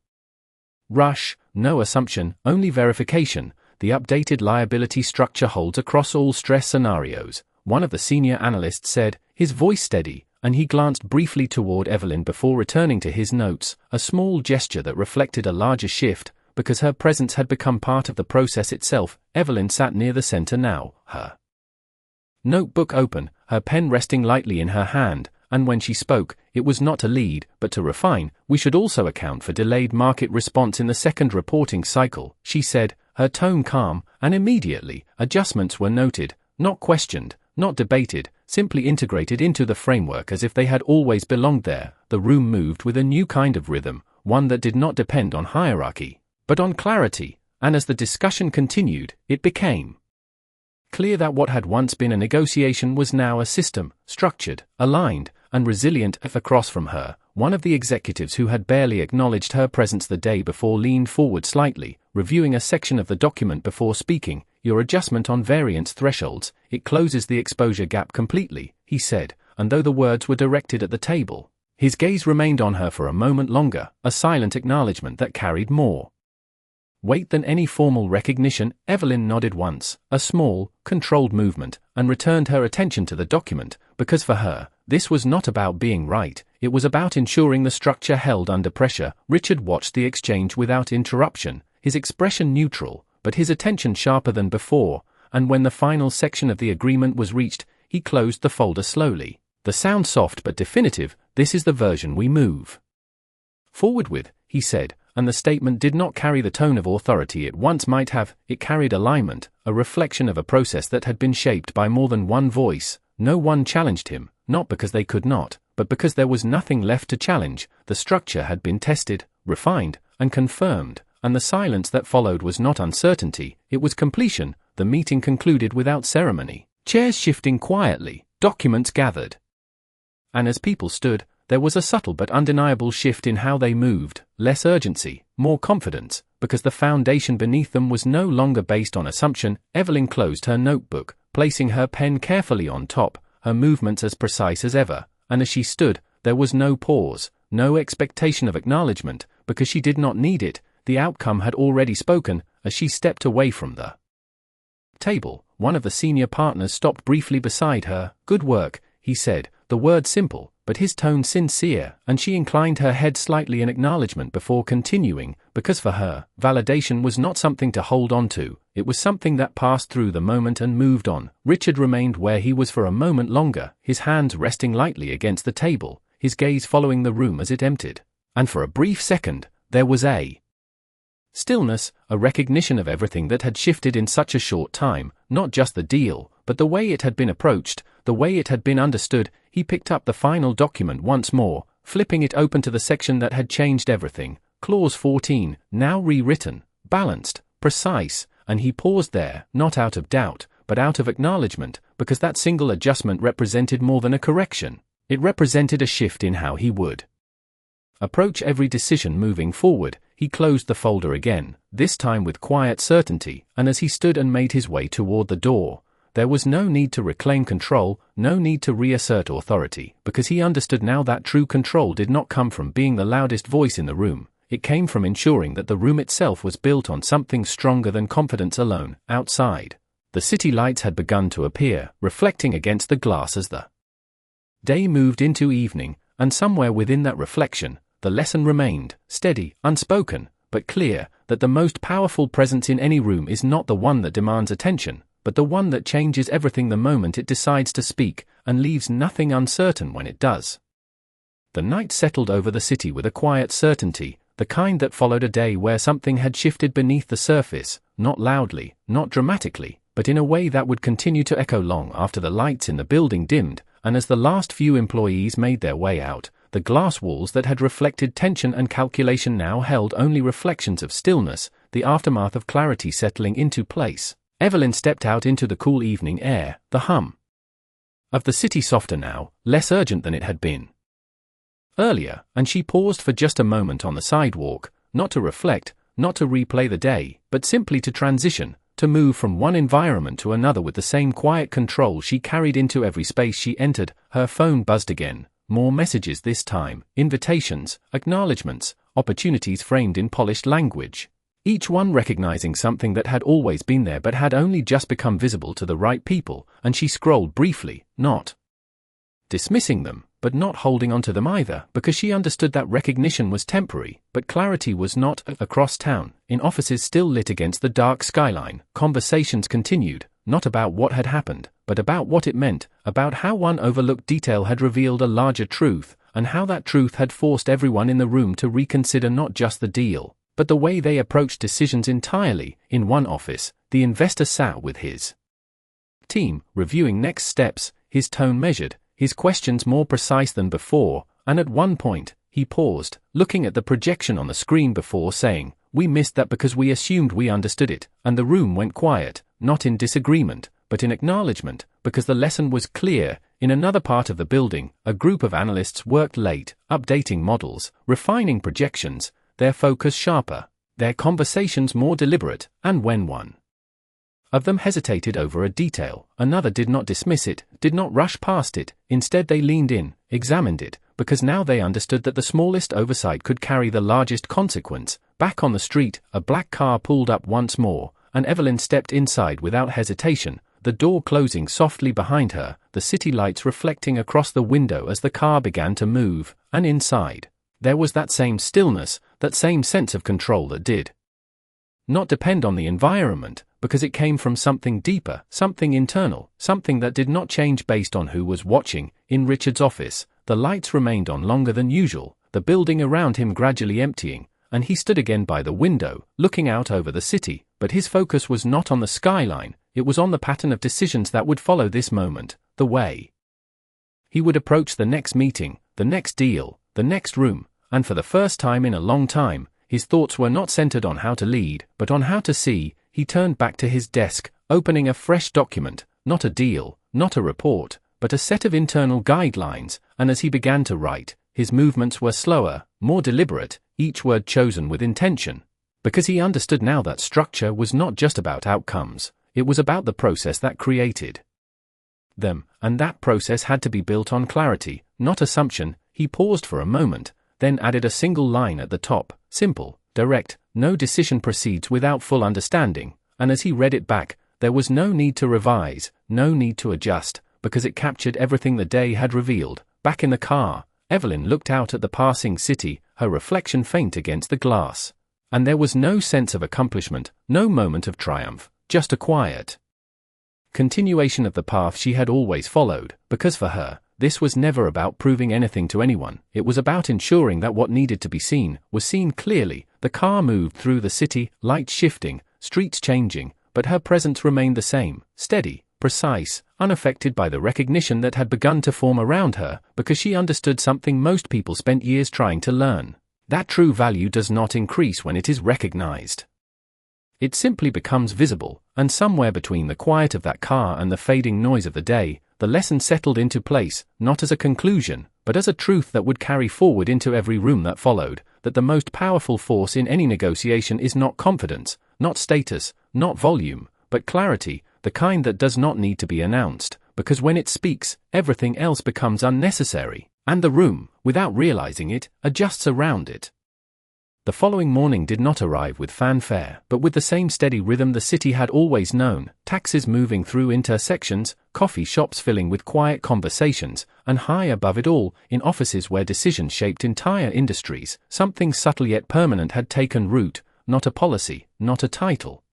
rush, no assumption, only verification. The updated liability structure holds across all stress scenarios, one of the senior analysts said, his voice steady, and he glanced briefly toward Evelyn before returning to his notes, a small gesture that reflected a larger shift, because her presence had become part of the process itself. Evelyn sat near the center now, her notebook open, her pen resting lightly in her hand, and when she spoke, it was not to lead, but to refine. We should also account for delayed market response in the second reporting cycle, she said, her tone calm, and immediately, adjustments were noted, not questioned, not debated, simply integrated into the framework as if they had always belonged there. The room moved with a new kind of rhythm, one that did not depend on hierarchy, but on clarity, and as the discussion continued, it became clear that what had once been a negotiation was now a system, structured, aligned, and resilient. Across from her, one of the executives who had barely acknowledged her presence the day before leaned forward slightly, reviewing a section of the document before speaking. Your adjustment on variance thresholds, it closes the exposure gap completely, he said, and though the words were directed at the table, his gaze remained on her for a moment longer, a silent acknowledgement that carried more weight than any formal recognition. Evelyn nodded once, a small, controlled movement, and returned her attention to the document, because for her, this was not about being right, it was about ensuring the structure held under pressure. Richard watched the exchange without interruption, his expression neutral, but his attention sharper than before, and when the final section of the agreement was reached, he closed the folder slowly. The sound soft but definitive, this is the version we move forward with, he said, and the statement did not carry the tone of authority it once might have. It carried alignment, a reflection of a process that had been shaped by more than one voice. No one challenged him, not because they could not, but because there was nothing left to challenge. The structure had been tested, refined, and confirmed, and the silence that followed was not uncertainty, it was completion. The meeting concluded without ceremony, chairs shifting quietly, documents gathered. And as people stood, there was a subtle but undeniable shift in how they moved, less urgency, more confidence, because the foundation beneath them was no longer based on assumption. Evelyn closed her notebook, placing her pen carefully on top, her movements as precise as ever, and as she stood, there was no pause, no expectation of acknowledgement, because she did not need it. The outcome had already spoken. As she stepped away from the table, one of the senior partners stopped briefly beside her. Good work, he said, the word simple, but his tone sincere, and she inclined her head slightly in acknowledgement before continuing, because for her, validation was not something to hold on to, it was something that passed through the moment and moved on. Richard remained where he was for a moment longer, his hands resting lightly against the table, his gaze following the room as it emptied. And for a brief second, there was a stillness, a recognition of everything that had shifted in such a short time, not just the deal, but the way it had been approached, the way it had been understood. He picked up the final document once more, flipping it open to the section that had changed everything. Clause 14, now rewritten, balanced, precise, and he paused there, not out of doubt, but out of acknowledgement, because that single adjustment represented more than a correction. It represented a shift in how he would approach every decision moving forward. He closed the folder again, this time with quiet certainty, and as he stood and made his way toward the door, there was no need to reclaim control, no need to reassert authority, because he understood now that true control did not come from being the loudest voice in the room. It came from ensuring that the room itself was built on something stronger than confidence alone. Outside, the city lights had begun to appear, reflecting against the glass as the day moved into evening, and somewhere within that reflection, the lesson remained, steady, unspoken, but clear, that the most powerful presence in any room is not the one that demands attention, but the one that changes everything the moment it decides to speak, and leaves nothing uncertain when it does. The night settled over the city with a quiet certainty, the kind that followed a day where something had shifted beneath the surface, not loudly, not dramatically, but in a way that would continue to echo long after the lights in the building dimmed, and as the last few employees made their way out, the glass walls that had reflected tension and calculation now held only reflections of stillness, the aftermath of clarity settling into place. Evelyn stepped out into the cool evening air, the hum of the city softer now, less urgent than it had been earlier, and she paused for just a moment on the sidewalk, not to reflect, not to replay the day, but simply to transition, to move from one environment to another with the same quiet control she carried into every space she entered. Her phone buzzed again. More messages this time, invitations, acknowledgements, opportunities framed in polished language. Each one recognizing something that had always been there but had only just become visible to the right people, and she scrolled briefly, not dismissing them, but not holding on to them either, because she understood that recognition was temporary, but clarity was not. Across town, in offices still lit against the dark skyline, conversations continued, not about what had happened, but about what it meant, about how one overlooked detail had revealed a larger truth, and how that truth had forced everyone in the room to reconsider not just the deal, but the way they approached decisions entirely. In one office, the investor sat with his team, reviewing next steps, his tone measured, his questions more precise than before, and at one point, he paused, looking at the projection on the screen before saying, "We missed that because we assumed we understood it," and the room went quiet, not in disagreement, but in acknowledgement, because the lesson was clear. In another part of the building, a group of analysts worked late, updating models, refining projections, their focus sharper, their conversations more deliberate, and when one of them hesitated over a detail, another did not dismiss it, did not rush past it. Instead they leaned in, examined it, because now they understood that the smallest oversight could carry the largest consequence. Back on the street, a black car pulled up once more, and Evelyn stepped inside without hesitation, the door closing softly behind her, the city lights reflecting across the window as the car began to move, and inside, there was that same stillness, that same sense of control that did not depend on the environment, because it came from something deeper, something internal, something that did not change based on who was watching. In Richard's office, the lights remained on longer than usual, the building around him gradually emptying, and he stood again by the window, looking out over the city, but his focus was not on the skyline, it was on the pattern of decisions that would follow this moment, the way he would approach the next meeting, the next deal, the next room, and for the first time in a long time, his thoughts were not centered on how to lead, but on how to see. He turned back to his desk, opening a fresh document, not a deal, not a report, but a set of internal guidelines, and as he began to write, his movements were slower, more deliberate, each word chosen with intention, because he understood now that structure was not just about outcomes, it was about the process that created them, and that process had to be built on clarity, not assumption. He paused for a moment, then added a single line at the top, simple, direct, no decision proceeds without full understanding, and as he read it back, there was no need to revise, no need to adjust, because it captured everything the day had revealed. Back in the car, Evelyn looked out at the passing city, her reflection faint against the glass. And there was no sense of accomplishment, no moment of triumph, just a quiet continuation of the path she had always followed, because for her, this was never about proving anything to anyone, it was about ensuring that what needed to be seen was seen clearly. The car moved through the city, lights shifting, streets changing, but her presence remained the same, steady, precise, unaffected by the recognition that had begun to form around her, because she understood something most people spent years trying to learn. That true value does not increase when it is recognized. It simply becomes visible, and somewhere between the quiet of that car and the fading noise of the day, the lesson settled into place, not as a conclusion, but as a truth that would carry forward into every room that followed, that the most powerful force in any negotiation is not confidence, not status, not volume, but clarity, the kind that does not need to be announced, because when it speaks, everything else becomes unnecessary, and the room, without realizing it, adjusts around it. The following morning did not arrive with fanfare, but with the same steady rhythm the city had always known, taxis moving through intersections, coffee shops filling with quiet conversations, and high above it all, in offices where decisions shaped entire industries, something subtle yet permanent had taken root, not a policy, not a title,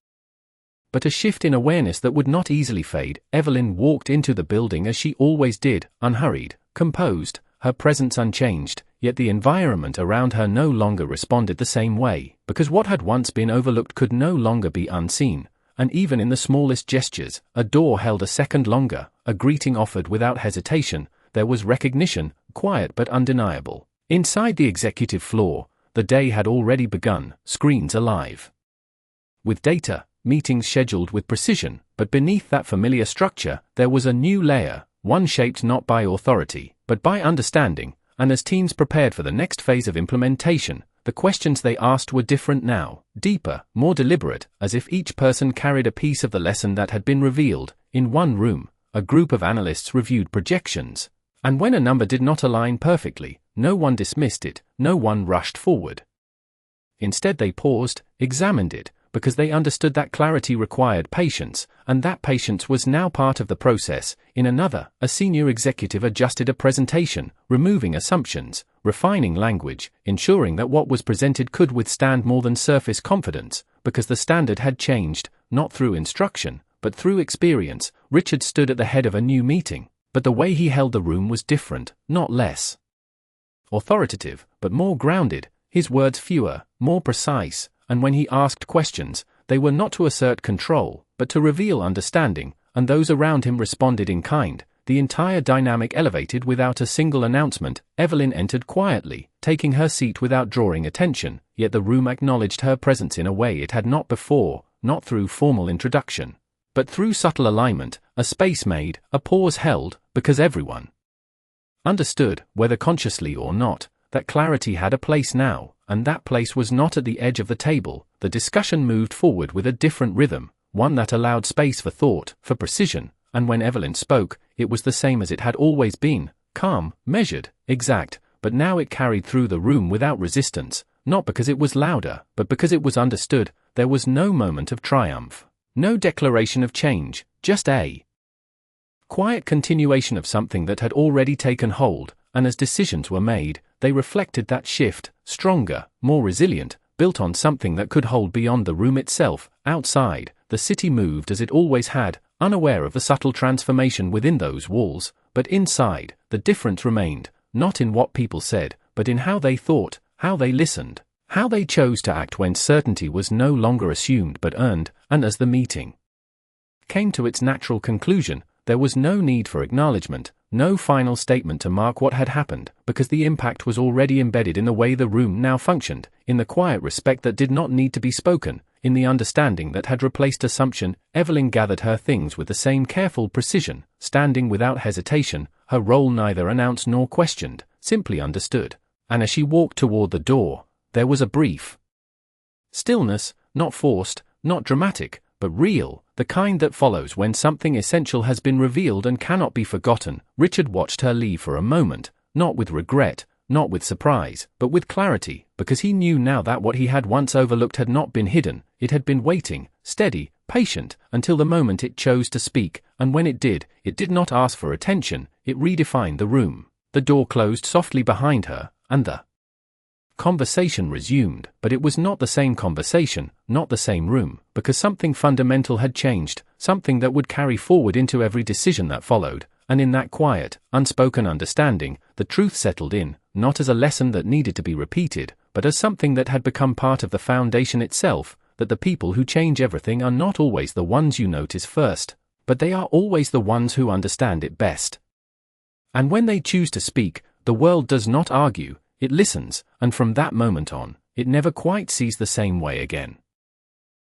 but a shift in awareness that would not easily fade. Evelyn walked into the building as she always did, unhurried, composed, her presence unchanged, yet the environment around her no longer responded the same way, because what had once been overlooked could no longer be unseen, and even in the smallest gestures, a door held a second longer, a greeting offered without hesitation, there was recognition, quiet but undeniable. Inside the executive floor, the day had already begun, screens alive with data, meetings scheduled with precision, but beneath that familiar structure, there was a new layer, one shaped not by authority, but by understanding, and as teams prepared for the next phase of implementation, the The questions they asked were different now, deeper, more deliberate, as if each person carried a piece of the lesson that had been revealed. In one room, a group of analysts reviewed projections. And when a number did not align perfectly, no one dismissed it, no one rushed forward. Instead they paused, examined it, because they understood that clarity required patience, and that patience was now part of the process. In another, a senior executive adjusted a presentation, removing assumptions, refining language, ensuring that what was presented could withstand more than surface confidence, because the standard had changed, not through instruction, but through experience. Richard stood at the head of a new meeting, but the way he held the room was different, not less authoritative, but more grounded, his words fewer, more precise, and when he asked questions, they were not to assert control, but to reveal understanding, and those around him responded in kind. The entire dynamic elevated without a single announcement. Evelyn entered quietly, taking her seat without drawing attention, yet the room acknowledged her presence in a way it had not before, not through formal introduction, but through subtle alignment, a space made, a pause held, because everyone understood, whether consciously or not, that clarity had a place now, and that place was not at the edge of the table. The discussion moved forward with a different rhythm, one that allowed space for thought, for precision, and when Evelyn spoke, it was the same as it had always been, calm, measured, exact, but now it carried through the room without resistance, not because it was louder, but because it was understood. There was no moment of triumph, no declaration of change, just a quiet continuation of something that had already taken hold, and as decisions were made, they reflected that shift, stronger, more resilient, built on something that could hold beyond the room itself. Outside, the city moved as it always had, unaware of the subtle transformation within those walls, but inside, the difference remained, not in what people said, but in how they thought, how they listened, how they chose to act when certainty was no longer assumed but earned. And as the meeting came to its natural conclusion, there was no need for acknowledgement, no final statement to mark what had happened, because the impact was already embedded in the way the room now functioned, in the quiet respect that did not need to be spoken, in the understanding that had replaced assumption. Evelyn gathered her things with the same careful precision, standing without hesitation, her role neither announced nor questioned, simply understood. And as she walked toward the door, there was a brief stillness, not forced, not dramatic, but real, the kind that follows when something essential has been revealed and cannot be forgotten. Richard watched her leave for a moment, not with regret, not with surprise, but with clarity, because he knew now that what he had once overlooked had not been hidden, it had been waiting, steady, patient, until the moment it chose to speak, and when it did not ask for attention, it redefined the room. The door closed softly behind her, and the conversation resumed, but it was not the same conversation, not the same room, because something fundamental had changed, something that would carry forward into every decision that followed, and in that quiet, unspoken understanding, the truth settled in, not as a lesson that needed to be repeated, but as something that had become part of the foundation itself, that the people who change everything are not always the ones you notice first, but they are always the ones who understand it best. And when they choose to speak, the world does not argue, it listens, and from that moment on, it never quite sees the same way again.